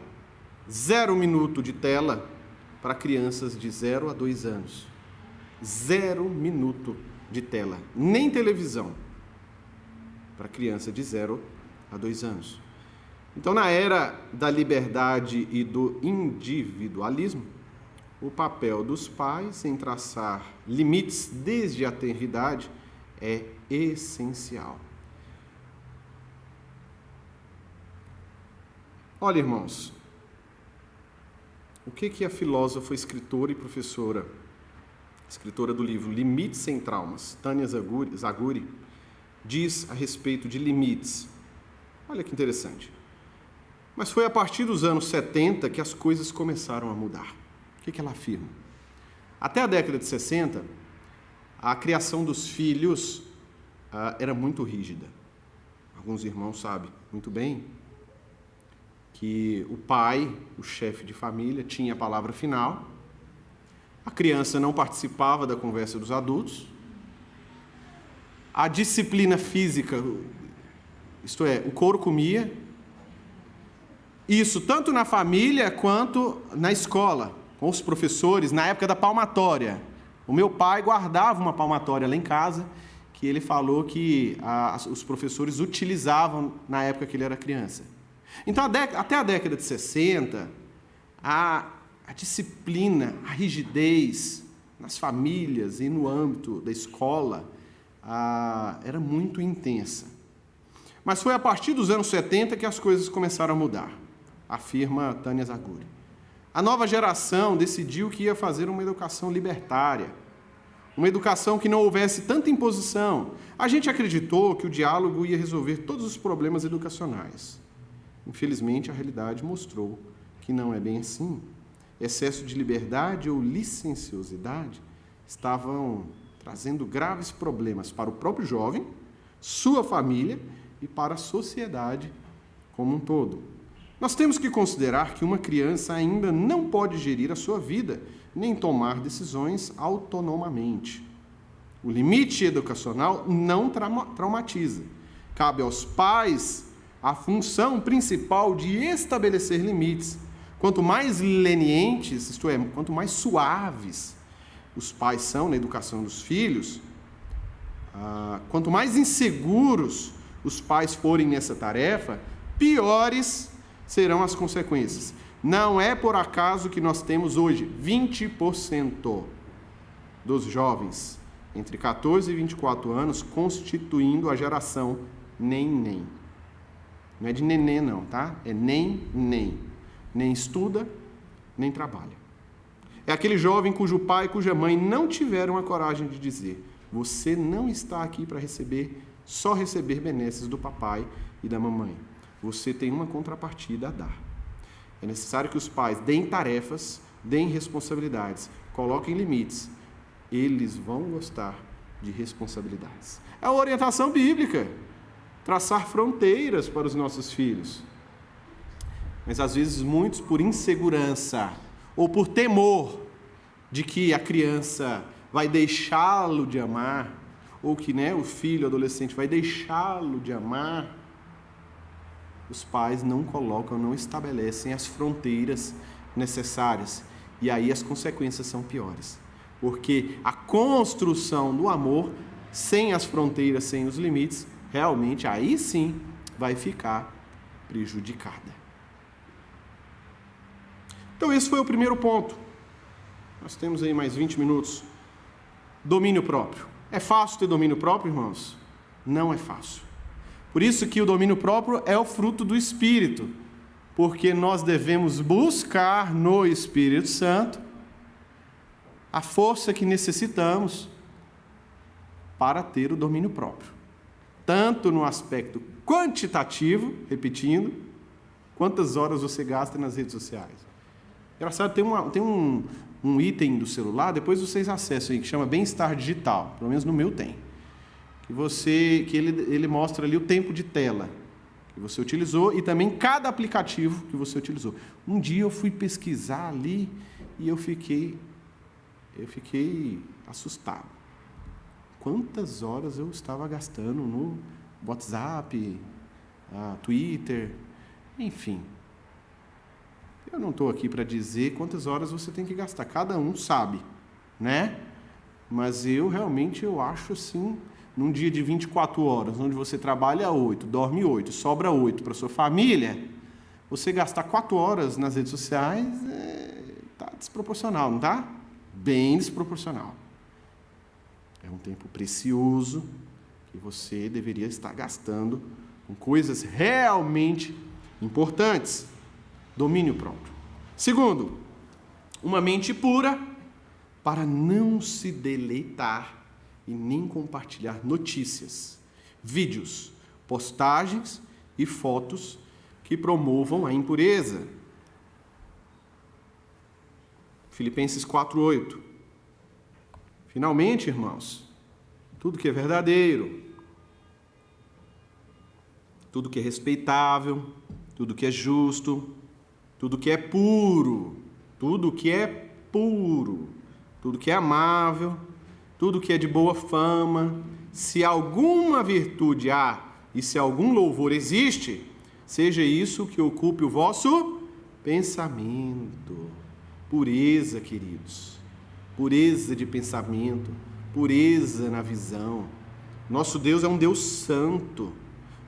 0 minuto de tela para crianças de 0 a 2 anos. 0 minuto de tela, nem televisão, para criança de 0 a 2 anos. Então, na era da liberdade e do individualismo, o papel dos pais em traçar limites desde a tenridade é essencial. Olha, irmãos, o que a filósofa, escritora e professora, escritora do livro Limites Sem Traumas, Tânia Zaguri, diz a respeito de limites? Olha que interessante. Mas foi a partir dos anos 70 que as coisas começaram a mudar. O que ela afirma? Até a década de 60, a criação dos filhos era muito rígida. Alguns irmãos sabem muito bem que o pai, o chefe de família, tinha a palavra final, a criança não participava da conversa dos adultos, a disciplina física, isto é, o couro comia, isso tanto na família quanto na escola, com os professores, na época da palmatória. O meu pai guardava uma palmatória lá em casa, que ele falou que os professores utilizavam na época que ele era criança. Então, até a década de 60, a disciplina, a rigidez nas famílias e no âmbito da escola era muito intensa. Mas foi a partir dos anos 70 que as coisas começaram a mudar. afirma Tânia Zaguri. A nova geração decidiu que ia fazer uma educação libertária, uma educação que não houvesse tanta imposição. A gente acreditou que o diálogo ia resolver todos os problemas educacionais. Infelizmente, a realidade mostrou que não é bem assim. Excesso de liberdade ou licenciosidade estavam trazendo graves problemas para o próprio jovem, sua família e para a sociedade como um todo. Nós temos que considerar que uma criança ainda não pode gerir a sua vida, nem tomar decisões autonomamente. O limite educacional não traumatiza. Cabe aos pais a função principal de estabelecer limites. Quanto mais lenientes, isto é, quanto mais suaves os pais são na educação dos filhos, quanto mais inseguros os pais forem nessa tarefa, piores serão as consequências. Não é por acaso que nós temos hoje 20% dos jovens entre 14 e 24 anos constituindo a geração nem-nem. Não é de neném não, tá? É nem-nem. Nem estuda, nem trabalha. É aquele jovem cujo pai e cuja mãe não tiveram a coragem de dizer: você não está aqui para só receber benesses do papai e da mamãe. Você tem uma contrapartida a dar. É necessário que os pais deem tarefas, deem responsabilidades, coloquem limites. Eles vão gostar de responsabilidades. É a orientação bíblica. Traçar fronteiras para os nossos filhos. Mas às vezes muitos por insegurança ou por temor de que a criança vai deixá-lo de amar, ou que o filho, o adolescente vai deixá-lo de amar, os pais não colocam, não estabelecem as fronteiras necessárias. E aí as consequências são piores. Porque a construção do amor, sem as fronteiras, sem os limites, realmente aí sim vai ficar prejudicada. Então esse foi o primeiro ponto. Nós temos aí mais 20 minutos. Domínio próprio. É fácil ter domínio próprio, irmãos? Não é fácil. Por isso que o domínio próprio é o fruto do Espírito, porque nós devemos buscar no Espírito Santo a força que necessitamos para ter o domínio próprio. Tanto no aspecto quantitativo, repetindo, quantas horas você gasta nas redes sociais. Engraçado, tem um item do celular, depois vocês acessam aí, que chama Bem-Estar Digital, pelo menos no meu tem. Que ele mostra ali o tempo de tela que você utilizou e também cada aplicativo que você utilizou. Um dia eu fui pesquisar ali e eu fiquei assustado. Quantas horas eu estava gastando no WhatsApp, Twitter, enfim. Eu não estou aqui para dizer quantas horas você tem que gastar, cada um sabe, né? Mas eu acho assim, num dia de 24 horas, onde você trabalha 8, dorme 8, sobra 8 para sua família, você gastar 4 horas nas redes sociais está desproporcional, não está? Bem desproporcional. É um tempo precioso que você deveria estar gastando com coisas realmente importantes. Domínio próprio. Segundo, uma mente pura para não se deleitar e nem compartilhar notícias, vídeos, postagens e fotos que promovam a impureza. Filipenses 4:8. Finalmente, irmãos, tudo que é verdadeiro, tudo que é respeitável, tudo que é justo, tudo que é puro, tudo que é puro, tudo que é amável, tudo que é de boa fama, se alguma virtude há e se algum louvor existe, seja isso que ocupe o vosso pensamento. Pureza, queridos, pureza de pensamento, pureza na visão. Nosso Deus é um Deus santo,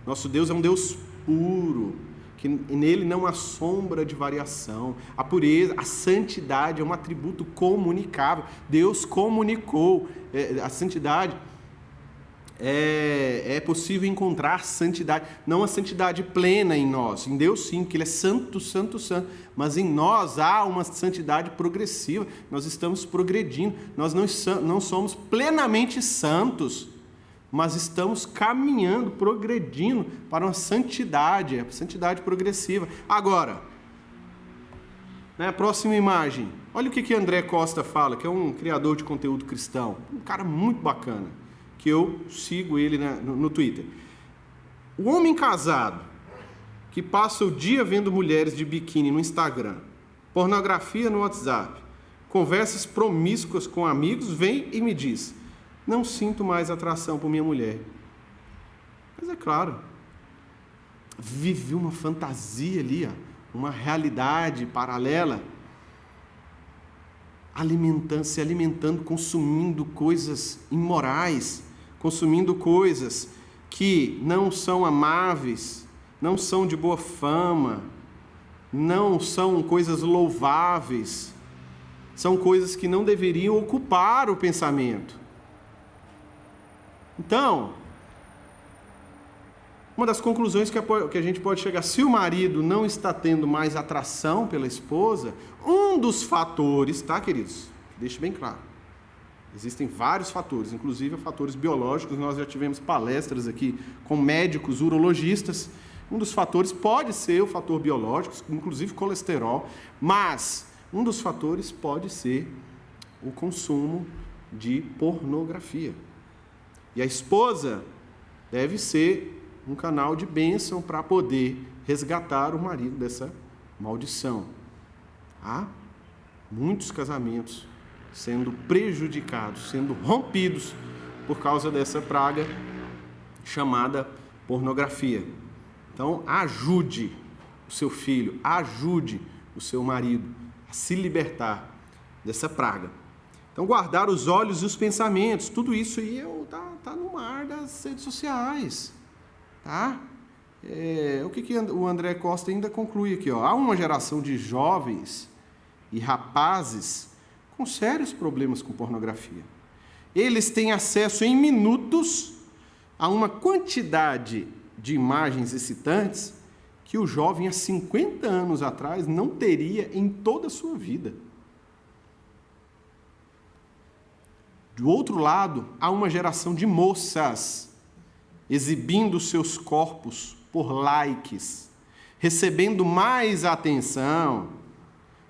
nosso Deus é um Deus puro, que nele não há sombra de variação. A pureza, a santidade é um atributo comunicável. Deus comunicou. A santidade é possível encontrar santidade, não a santidade plena em nós, em Deus sim, porque Ele é santo, santo, santo, mas em nós há uma santidade progressiva, nós estamos progredindo, nós não somos plenamente santos, mas estamos caminhando, progredindo para uma santidade, a santidade progressiva. Agora, né, próxima imagem, olha o que André Costa fala, que é um criador de conteúdo cristão, um cara muito bacana, que eu sigo ele no Twitter. O homem casado que passa o dia vendo mulheres de biquíni no Instagram, pornografia no WhatsApp, conversas promíscuas com amigos, vem e me diz: não sinto mais atração por minha mulher. Mas é claro, vive uma fantasia ali, uma realidade paralela, se alimentando, consumindo coisas imorais, consumindo coisas que não são amáveis, não são de boa fama, não são coisas louváveis, são coisas que não deveriam ocupar o pensamento. Então, uma das conclusões que a gente pode chegar, se o marido não está tendo mais atração pela esposa, um dos fatores, tá, queridos? Deixe bem claro. Existem vários fatores, inclusive fatores biológicos. Nós já tivemos palestras aqui com médicos urologistas. Um dos fatores pode ser o fator biológico, inclusive colesterol, mas um dos fatores pode ser o consumo de pornografia. E a esposa deve ser um canal de bênção para poder resgatar o marido dessa maldição. Há muitos casamentos sendo prejudicados, sendo rompidos por causa dessa praga chamada pornografia. Então, ajude o seu filho, ajude o seu marido a se libertar dessa praga. Então, guardar os olhos e os pensamentos, tudo isso aí tá no mar das redes sociais. Tá? O que o André Costa ainda conclui aqui? Há uma geração de jovens e rapazes com sérios problemas com pornografia. Eles têm acesso em minutos a uma quantidade de imagens excitantes que o jovem há 50 anos atrás não teria em toda a sua vida. Do outro lado, há uma geração de moças exibindo seus corpos por likes, recebendo mais atenção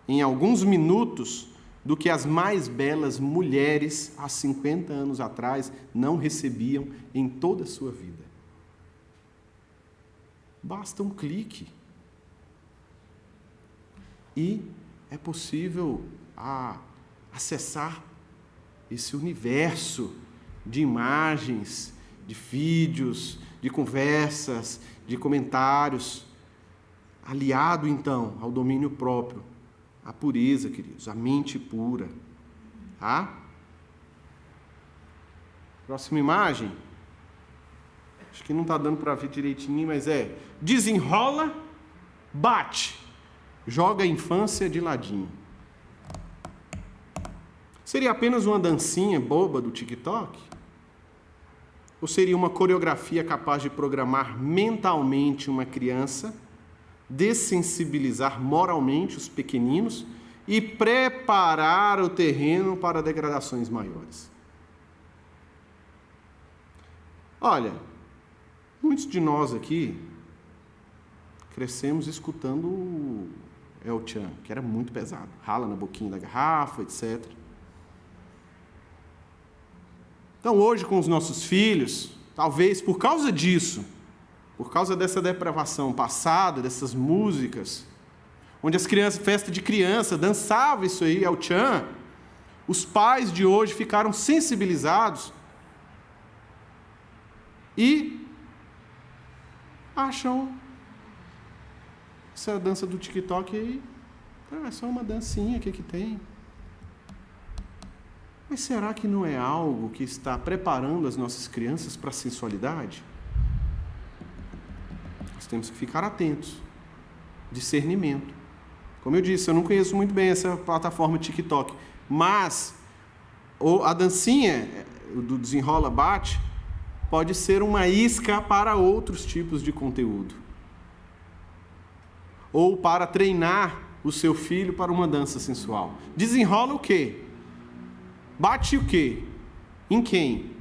em alguns minutos do que as mais belas mulheres há 50 anos atrás não recebiam em toda a sua vida. Basta um clique e é possível acessar esse universo de imagens, de vídeos, de conversas, de comentários, aliado então ao domínio próprio, a pureza, queridos, a mente pura. Tá? Próxima imagem. Acho que não está dando para ver direitinho, mas desenrola, bate, joga a infância de ladinho. Seria apenas uma dancinha boba do TikTok? Ou seria uma coreografia capaz de programar mentalmente uma criança, dessensibilizar moralmente os pequeninos e preparar o terreno para degradações maiores? Olha, muitos de nós aqui crescemos escutando o El Chan, que era muito pesado, rala na boquinha da garrafa, etc. Então, hoje, com os nossos filhos, talvez por causa disso, por causa dessa depravação passada, dessas músicas, onde as crianças, festa de criança, dançava isso aí, El Chan, os pais de hoje ficaram sensibilizados e acham essa dança do TikTok aí, é só uma dancinha, o que tem? Mas será que não é algo que está preparando as nossas crianças para a sensualidade? Nós temos que ficar atentos. Discernimento. Como eu disse, eu não conheço muito bem essa plataforma TikTok, mas a dancinha do desenrola bate pode ser uma isca para outros tipos de conteúdo. Ou para treinar o seu filho para uma dança sensual. Desenrola o quê? Bate o quê? Em quem?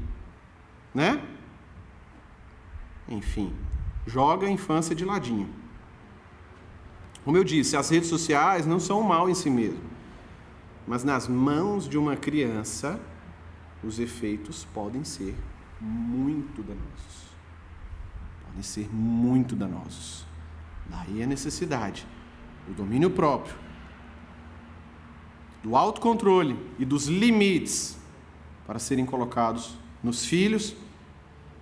Né? Enfim, joga a infância de ladinho. Como eu disse, as redes sociais não são um mal em si mesmo, mas nas mãos de uma criança, os efeitos podem ser muito danosos. Podem ser muito danosos. Daí a necessidade do domínio próprio, do autocontrole e dos limites para serem colocados nos filhos,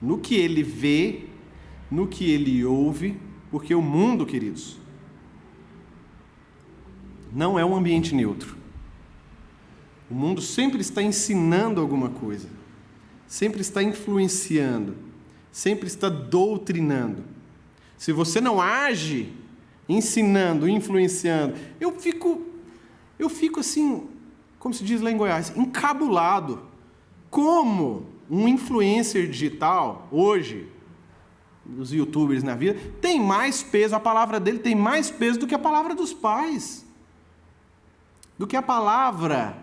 no que ele vê, no que ele ouve, porque o mundo, queridos, não é um ambiente neutro. O mundo sempre está ensinando alguma coisa, sempre está influenciando, sempre está doutrinando. Se você não age ensinando, influenciando, eu fico assim, como se diz lá em Goiás, encabulado. Como um influencer digital, hoje, os youtubers na vida, tem mais peso, a palavra dele tem mais peso do que a palavra dos pais, do que a palavra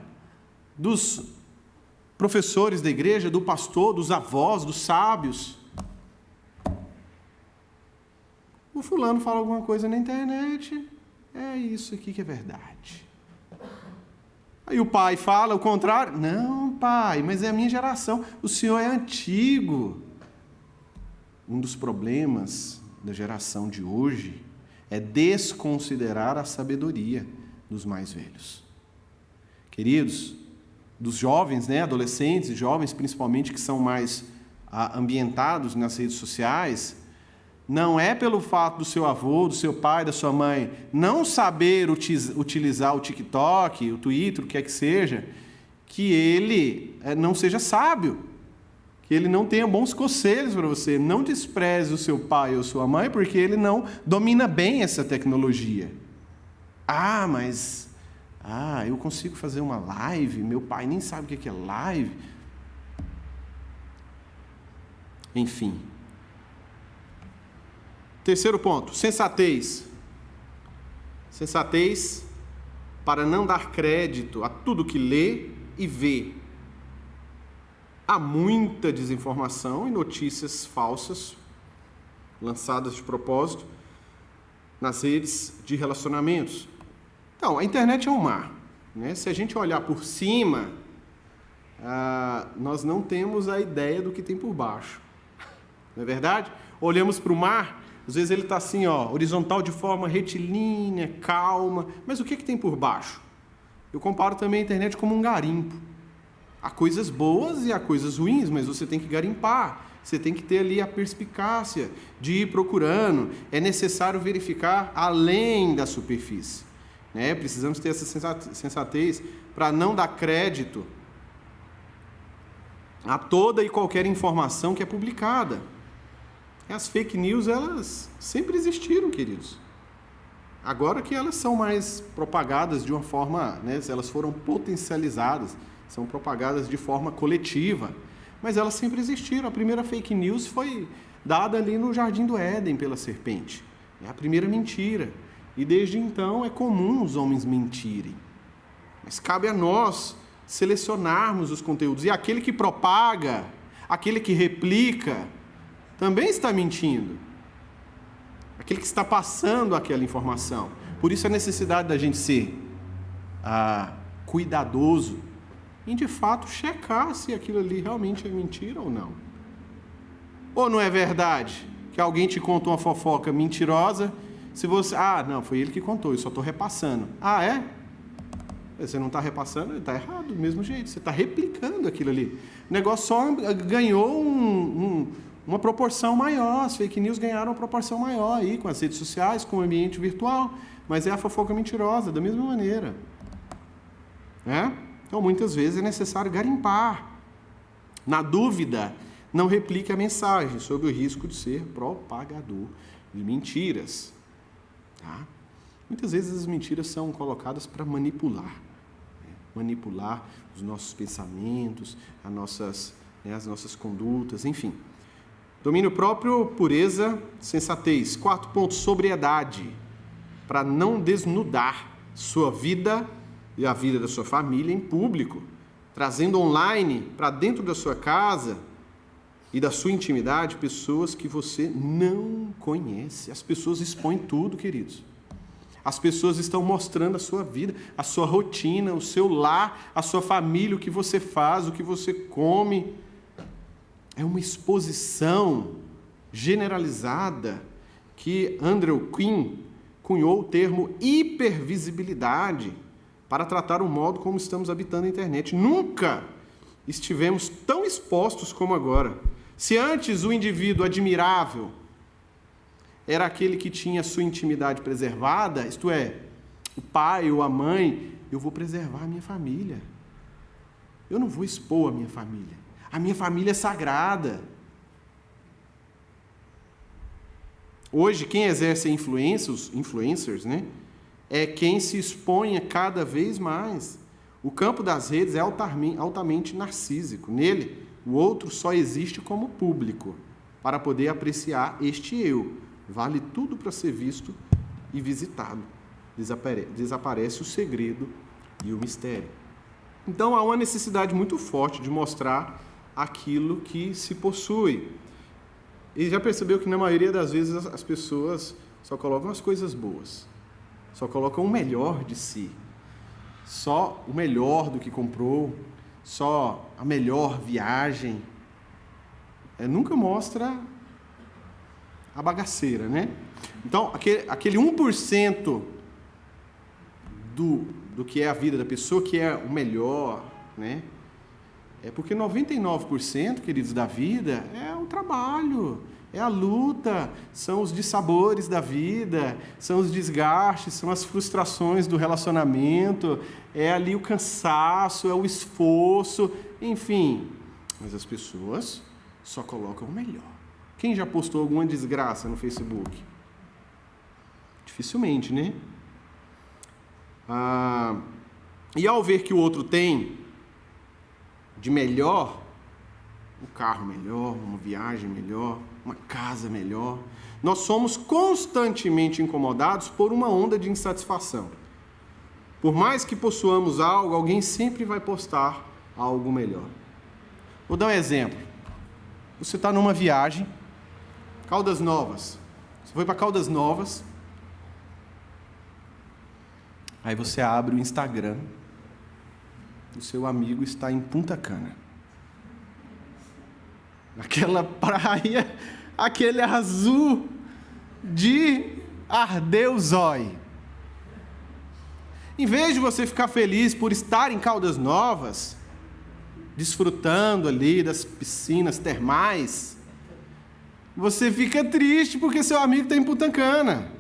dos professores da igreja, do pastor, dos avós, dos sábios. O fulano fala alguma coisa na internet, é isso aqui que é verdade. Aí o pai fala o contrário. Não, pai, mas é a minha geração. O senhor é antigo. Um dos problemas da geração de hoje é desconsiderar a sabedoria dos mais velhos. Queridos, dos jovens, adolescentes e jovens principalmente, que são mais ambientados nas redes sociais, não é pelo fato do seu avô, do seu pai, da sua mãe não saber utilizar o TikTok, o Twitter, o que é que seja, que ele não seja sábio, que ele não tenha bons conselhos para você. Não despreze o seu pai ou sua mãe porque ele não domina bem essa tecnologia. Mas eu consigo fazer uma live, meu pai nem sabe o que é live. Enfim. Terceiro ponto, sensatez. Sensatez para não dar crédito a tudo que lê e vê. Há muita desinformação e notícias falsas lançadas de propósito nas redes de relacionamentos. Então, a internet é um mar, Se a gente olhar por cima, nós não temos a ideia do que tem por baixo. Não é verdade? Olhamos para o mar, às vezes ele está assim, horizontal de forma retilínea, calma, mas o que tem por baixo? Eu comparo também a internet como um garimpo. Há coisas boas e há coisas ruins, mas você tem que garimpar, você tem que ter ali a perspicácia de ir procurando, é necessário verificar além da superfície. Precisamos ter essa sensatez para não dar crédito a toda e qualquer informação que é publicada. As fake news, elas sempre existiram, queridos. Agora que elas são mais propagadas de uma forma, elas foram potencializadas, são propagadas de forma coletiva, mas elas sempre existiram. A primeira fake news foi dada ali no Jardim do Éden pela serpente. É a primeira mentira. E desde então é comum os homens mentirem. Mas cabe a nós selecionarmos os conteúdos. E aquele que propaga, aquele que replica, também está mentindo. Aquele que está passando aquela informação. Por isso a necessidade da gente ser cuidadoso em, de fato, checar se aquilo ali realmente é mentira ou não. Ou não é verdade que alguém te conta uma fofoca mentirosa, se você... não, foi ele que contou, eu só estou repassando. É? Você não está repassando, está errado do mesmo jeito, você está replicando aquilo ali. O negócio só ganhou uma proporção maior, as fake news ganharam uma proporção maior aí, com as redes sociais, com o ambiente virtual, mas é a fofoca mentirosa, da mesma maneira. Então, muitas vezes é necessário garimpar. Na dúvida, não replique a mensagem, sob o risco de ser propagador de mentiras. Muitas vezes as mentiras são colocadas para manipular. Manipular os nossos pensamentos, as nossas condutas, enfim. Domínio próprio, pureza, sensatez. Quarto ponto, sobriedade, para não desnudar sua vida e a vida da sua família em público, trazendo online para dentro da sua casa e da sua intimidade pessoas que você não conhece. As pessoas expõem tudo, queridos. As pessoas estão mostrando a sua vida, a sua rotina, o seu lar, a sua família, o que você faz, o que você come. É uma exposição generalizada que Andrew Quinn cunhou o termo hipervisibilidade para tratar o modo como estamos habitando a internet. Nunca estivemos tão expostos como agora. Se antes o indivíduo admirável era aquele que tinha sua intimidade preservada, isto é, o pai ou a mãe, eu vou preservar a minha família. Eu não vou expor a minha família. A minha família é sagrada. Hoje, quem exerce influencers, né, é quem se expõe cada vez mais. O campo das redes é altamente narcísico. Nele, o outro só existe como público, para poder apreciar este eu. Vale tudo para ser visto e visitado. Desaparece o segredo e o mistério. Então, há uma necessidade muito forte de mostrar aquilo que se possui. E já percebeu que na maioria das vezes as pessoas só colocam as coisas boas, só colocam o melhor de si, só o melhor do que comprou, só a melhor viagem. Nunca mostra a bagaceira, né? Então, aquele 1% do que é a vida da pessoa, que é o melhor, né? É porque 99%, queridos, da vida é o trabalho, é a luta, são os dissabores da vida, são os desgastes, são as frustrações do relacionamento, é ali o cansaço, é o esforço, enfim. Mas as pessoas só colocam o melhor. Quem já postou alguma desgraça no Facebook? Dificilmente, né? E ao ver que o outro tem de melhor, um carro melhor, uma viagem melhor, uma casa melhor, nós somos constantemente incomodados por uma onda de insatisfação. Por mais que possuamos algo, alguém sempre vai postar algo melhor. Vou dar um exemplo. Você está numa viagem, Caldas Novas. Você foi para Caldas Novas, aí você abre o Instagram, o seu amigo está em Punta Cana. Aquela praia, aquele azul de arder o zóio. Em vez de você ficar feliz por estar em Caldas Novas, desfrutando ali das piscinas termais, você fica triste porque seu amigo está em Punta Cana.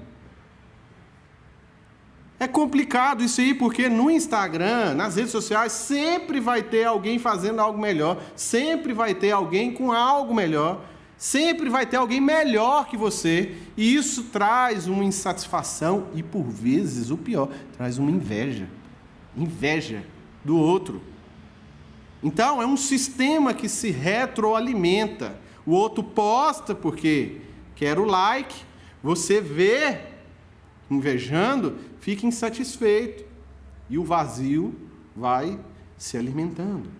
É complicado isso aí, porque no Instagram, nas redes sociais, sempre vai ter alguém fazendo algo melhor, sempre vai ter alguém com algo melhor, sempre vai ter alguém melhor que você, e isso traz uma insatisfação e, por vezes, o pior, traz uma inveja do outro. Então, é um sistema que se retroalimenta. O outro posta porque quer o like, você vê invejando, fica insatisfeito e o vazio vai se alimentando.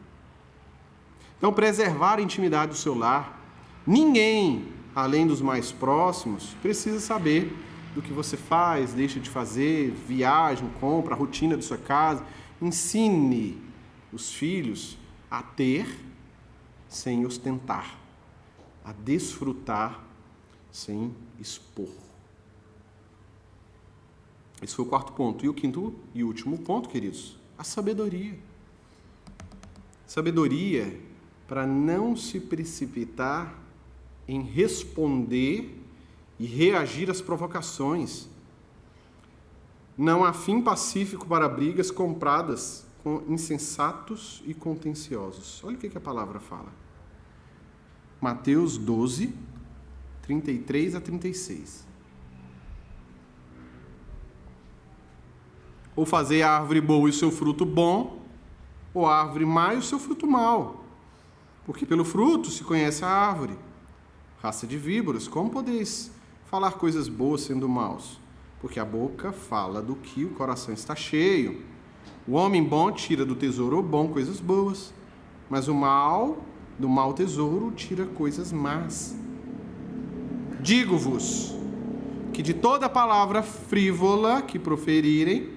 Então, preservar a intimidade do seu lar. Ninguém, além dos mais próximos, precisa saber do que você faz, deixa de fazer, viagem, compra, a rotina da sua casa. Ensine os filhos a ter sem ostentar, a desfrutar sem expor. Esse foi o quarto ponto. E o quinto e último ponto, queridos, a sabedoria. Sabedoria para não se precipitar em responder e reagir às provocações. Não há fim pacífico para brigas compradas com insensatos e contenciosos. Olha o que a palavra fala. Mateus 12, 33 a 36. Ou fazer a árvore boa e o seu fruto bom, ou a árvore má e o seu fruto mau. Porque pelo fruto se conhece a árvore. raça de víboras, como podeis falar coisas boas sendo maus? Porque a boca fala do que o coração está cheio. O homem bom tira do tesouro bom coisas boas, mas o mal, do mau tesouro, tira coisas más. Digo-vos que de toda palavra frívola que proferirem,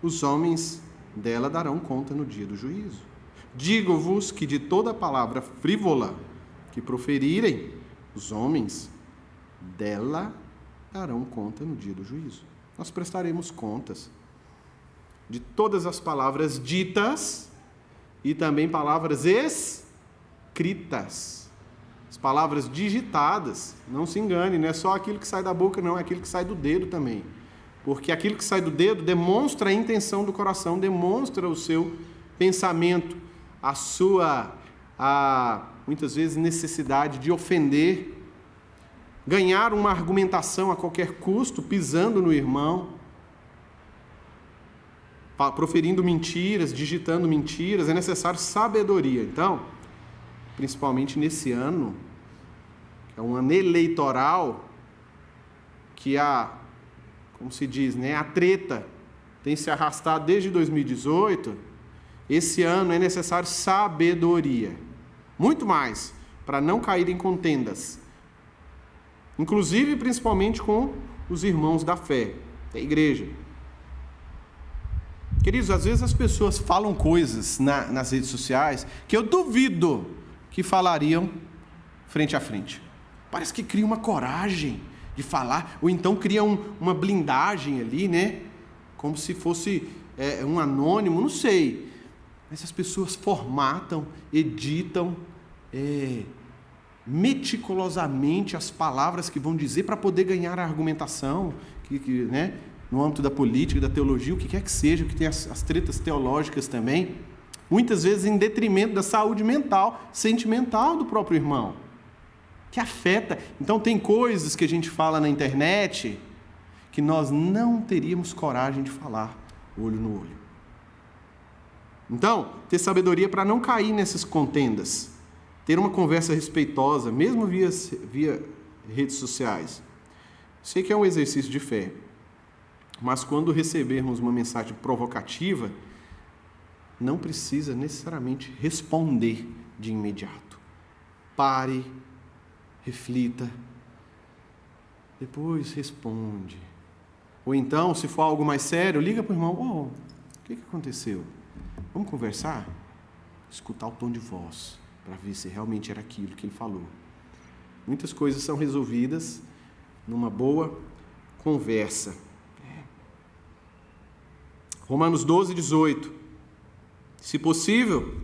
os homens dela darão conta no dia do juízo. Digo-vos que de toda palavra frívola que proferirem, os homens dela darão conta no dia do juízo. Nós prestaremos contas de todas as palavras ditas e também palavras escritas. As palavras digitadas, não se engane, não é só aquilo que sai da boca, não, é aquilo que sai do dedo também. Porque aquilo que sai do dedo demonstra a intenção do coração, demonstra o seu pensamento, a sua, muitas vezes, necessidade de ofender, ganhar uma argumentação a qualquer custo, pisando no irmão, proferindo mentiras, digitando mentiras. É necessário sabedoria. Então, principalmente nesse ano, que é um ano eleitoral, que como se diz, né, a treta tem se arrastado desde 2018, esse ano é necessário sabedoria. Muito mais, para não cair em contendas. Inclusive, principalmente com os irmãos da fé, da igreja. Queridos, às vezes as pessoas falam coisas nas redes sociais que eu duvido que falariam frente a frente. Parece que cria uma coragem de falar, ou então cria uma blindagem ali, né? Como se fosse um anônimo, não sei. Mas as pessoas formatam, editam meticulosamente as palavras que vão dizer para poder ganhar a argumentação, né? No âmbito da política, da teologia, o que quer que seja, que tem as tretas teológicas também, muitas vezes em detrimento da saúde mental, sentimental do próprio irmão, que afeta. Então tem coisas que a gente fala na internet que nós não teríamos coragem de falar olho no olho. Então, ter sabedoria para não cair nessas contendas, ter uma conversa respeitosa, mesmo via redes sociais. Sei que é um exercício de fé, mas quando recebermos uma mensagem provocativa, não precisa necessariamente responder de imediato. Pare, reflita, depois responde. Ou então, se for algo mais sério, liga para o irmão: o que aconteceu? Vamos conversar? Escutar o tom de voz, para ver se realmente era aquilo que ele falou. Muitas coisas são resolvidas numa boa conversa. Romanos 12, 18. Se possível,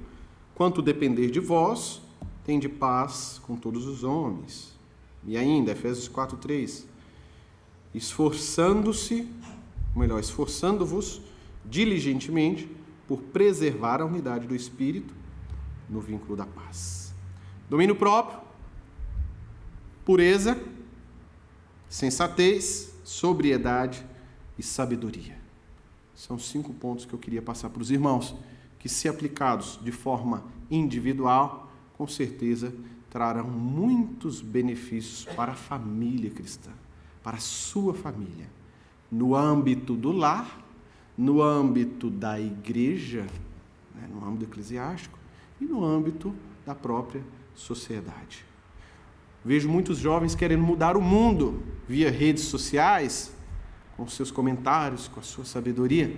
quanto depender de vós, tende paz com todos os homens. E ainda, Efésios 4, 3. Esforçando-vos diligentemente por preservar a unidade do Espírito no vínculo da paz. Domínio próprio, pureza, sensatez, sobriedade e sabedoria. São 5 pontos que eu queria passar para os irmãos, que, se aplicados de forma individual, com certeza trarão muitos benefícios para a família cristã, para a sua família, no âmbito do lar, no âmbito da igreja, né, no âmbito eclesiástico e no âmbito da própria sociedade. Vejo muitos jovens querendo mudar o mundo via redes sociais, com seus comentários, com a sua sabedoria,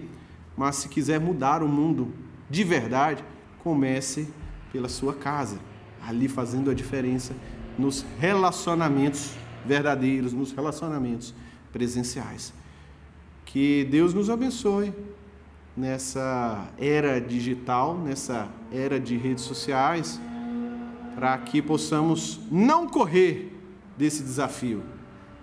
mas se quiser mudar o mundo de verdade, comece pela sua casa, ali fazendo a diferença nos relacionamentos verdadeiros, nos relacionamentos presenciais. Que Deus nos abençoe nessa era digital, nessa era de redes sociais, para que possamos não correr desse desafio,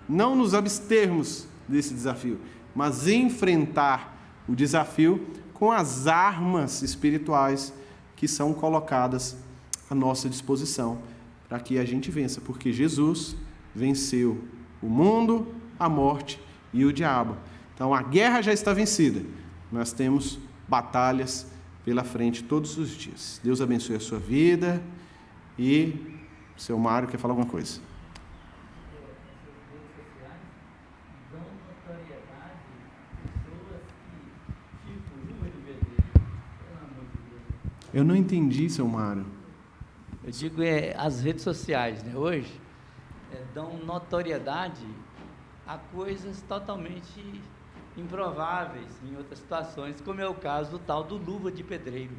não nos abstermos desse desafio, mas enfrentar o desafio com as armas espirituais que são colocadas à nossa disposição, para que a gente vença, porque Jesus venceu o mundo, a morte e o diabo. Então a guerra já está vencida, nós temos batalhas pela frente todos os dias. Deus abençoe a sua vida. E o seu Mário quer falar alguma coisa? Eu não entendi, seu Mário. Eu digo, as redes sociais, né, hoje, dão notoriedade a coisas totalmente improváveis em outras situações, como é o caso do tal do luva de pedreiro.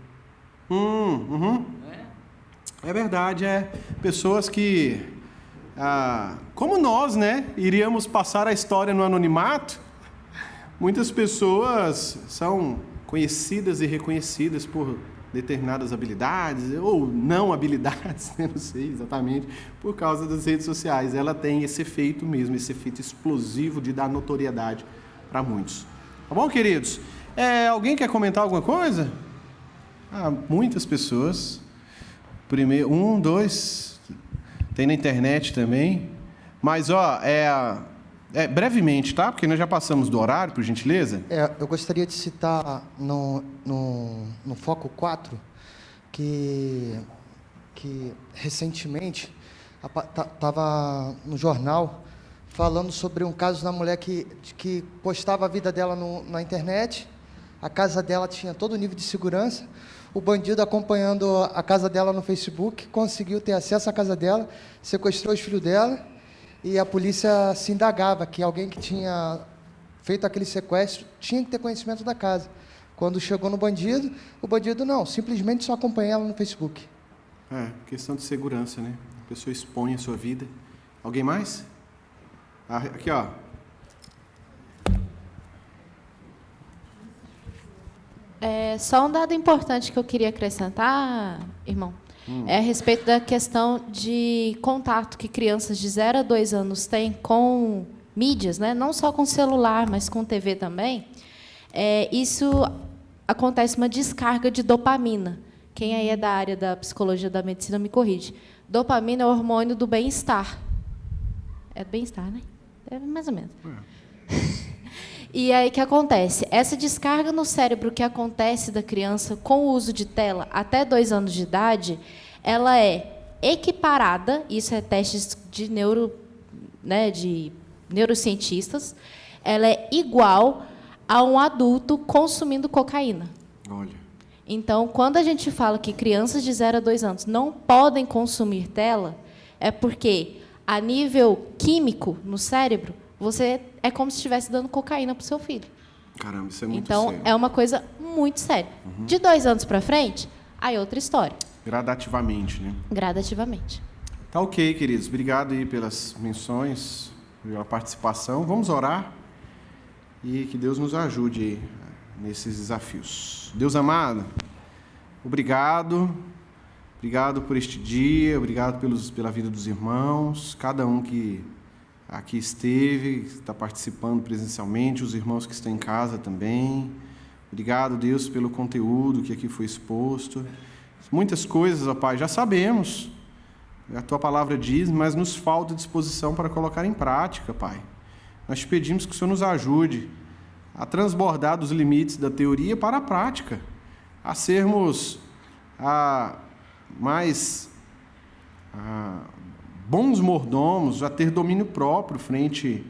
Uhum. Não é? É verdade, pessoas que, como nós, né, iríamos passar a história no anonimato. Muitas pessoas são conhecidas e reconhecidas por determinadas habilidades, ou não habilidades, né? Não sei exatamente, por causa das redes sociais. Ela tem esse efeito mesmo, esse efeito explosivo de dar notoriedade para muitos. Tá bom, queridos? Alguém quer comentar alguma coisa? Muitas pessoas. Primeiro, 1, 2, tem na internet também. Mas, brevemente, tá? Porque nós já passamos do horário, por gentileza. Eu gostaria de citar no Foco 4 que recentemente estava no jornal falando sobre um caso da mulher que postava a vida dela na internet. A casa dela tinha todo o nível de segurança. O bandido, acompanhando a casa dela no Facebook, conseguiu ter acesso à casa dela, sequestrou os filhos dela. E a polícia se indagava que alguém que tinha feito aquele sequestro tinha que ter conhecimento da casa. Quando chegou no bandido, o bandido não, simplesmente só acompanha ela no Facebook. Questão de segurança, né? A pessoa expõe a sua vida. Alguém mais? Aqui, ó. Só um dado importante que eu queria acrescentar, irmão, é a respeito da questão de contato que crianças de 0 a 2 anos têm com mídias, né? Não só com celular, mas com TV também. Isso acontece uma descarga de dopamina. Quem aí é da área da psicologia da medicina me corrige. Dopamina é o hormônio do bem-estar. É do bem-estar, né? É mais ou menos. E aí o que acontece? Essa descarga no cérebro que acontece da criança com o uso de tela até 2 anos de idade, ela é equiparada, isso é testes de de neurocientistas, ela é igual a um adulto consumindo cocaína. Olha. Então, quando a gente fala que crianças de 0 a 2 anos não podem consumir tela, é porque, a nível químico no cérebro, você é como se estivesse dando cocaína para o seu filho. Caramba, isso é muito sério. Então, é uma coisa muito séria. De 2 anos para frente, aí é outra história. Gradativamente, né? Gradativamente. Tá ok, queridos. Obrigado aí pelas menções, pela participação. Vamos orar e que Deus nos ajude aí nesses desafios. Deus amado, obrigado. Obrigado por este dia, obrigado pela vida dos irmãos, cada um que aqui esteve, está participando presencialmente, os irmãos que estão em casa também. Obrigado, Deus, pelo conteúdo que aqui foi exposto. Muitas coisas, ó Pai, já sabemos, a Tua palavra diz, mas nos falta disposição para colocar em prática, Pai. Nós te pedimos que o Senhor nos ajude a transbordar dos limites da teoria para a prática, a sermos mais bons mordomos, a ter domínio próprio frente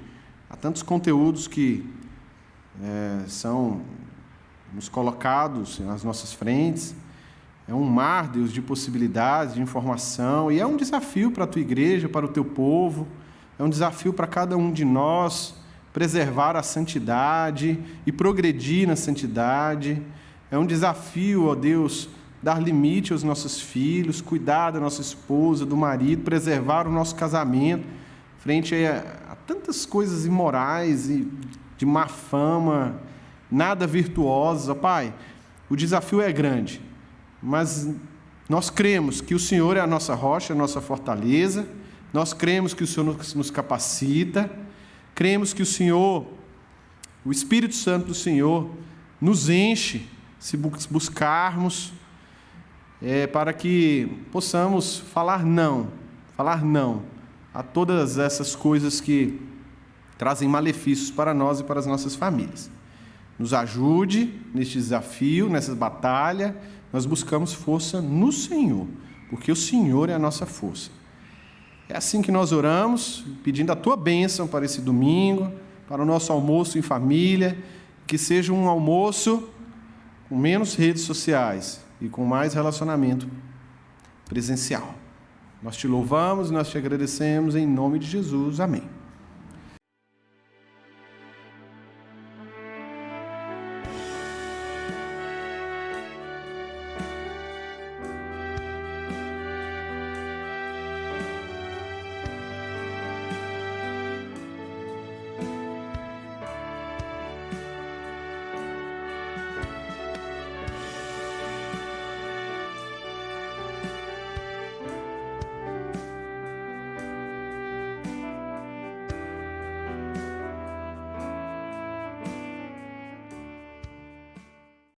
a tantos conteúdos que são nos colocados nas nossas frentes. É um mar, Deus, de possibilidades, de informação, e é um desafio para a Tua igreja, para o Teu povo, é um desafio para cada um de nós preservar a santidade e progredir na santidade. É um desafio, ó Deus, dar limite aos nossos filhos, cuidar da nossa esposa, do marido, preservar o nosso casamento frente a tantas coisas imorais e de má fama, nada virtuosas. Pai, o desafio é grande, mas nós cremos que o Senhor é a nossa rocha, a nossa fortaleza, nós cremos que o Senhor nos capacita, cremos que o Senhor, o Espírito Santo do Senhor, nos enche se buscarmos, para que possamos falar não a todas essas coisas que trazem malefícios para nós e para as nossas famílias. Nos ajude neste desafio, nessa batalha. Nós buscamos força no Senhor, porque o Senhor é a nossa força. É assim que nós oramos, pedindo a Tua bênção para esse domingo, para o nosso almoço em família, que seja um almoço com menos redes sociais, e com mais relacionamento presencial. Nós te louvamos, nós te agradecemos em nome de Jesus. Amém.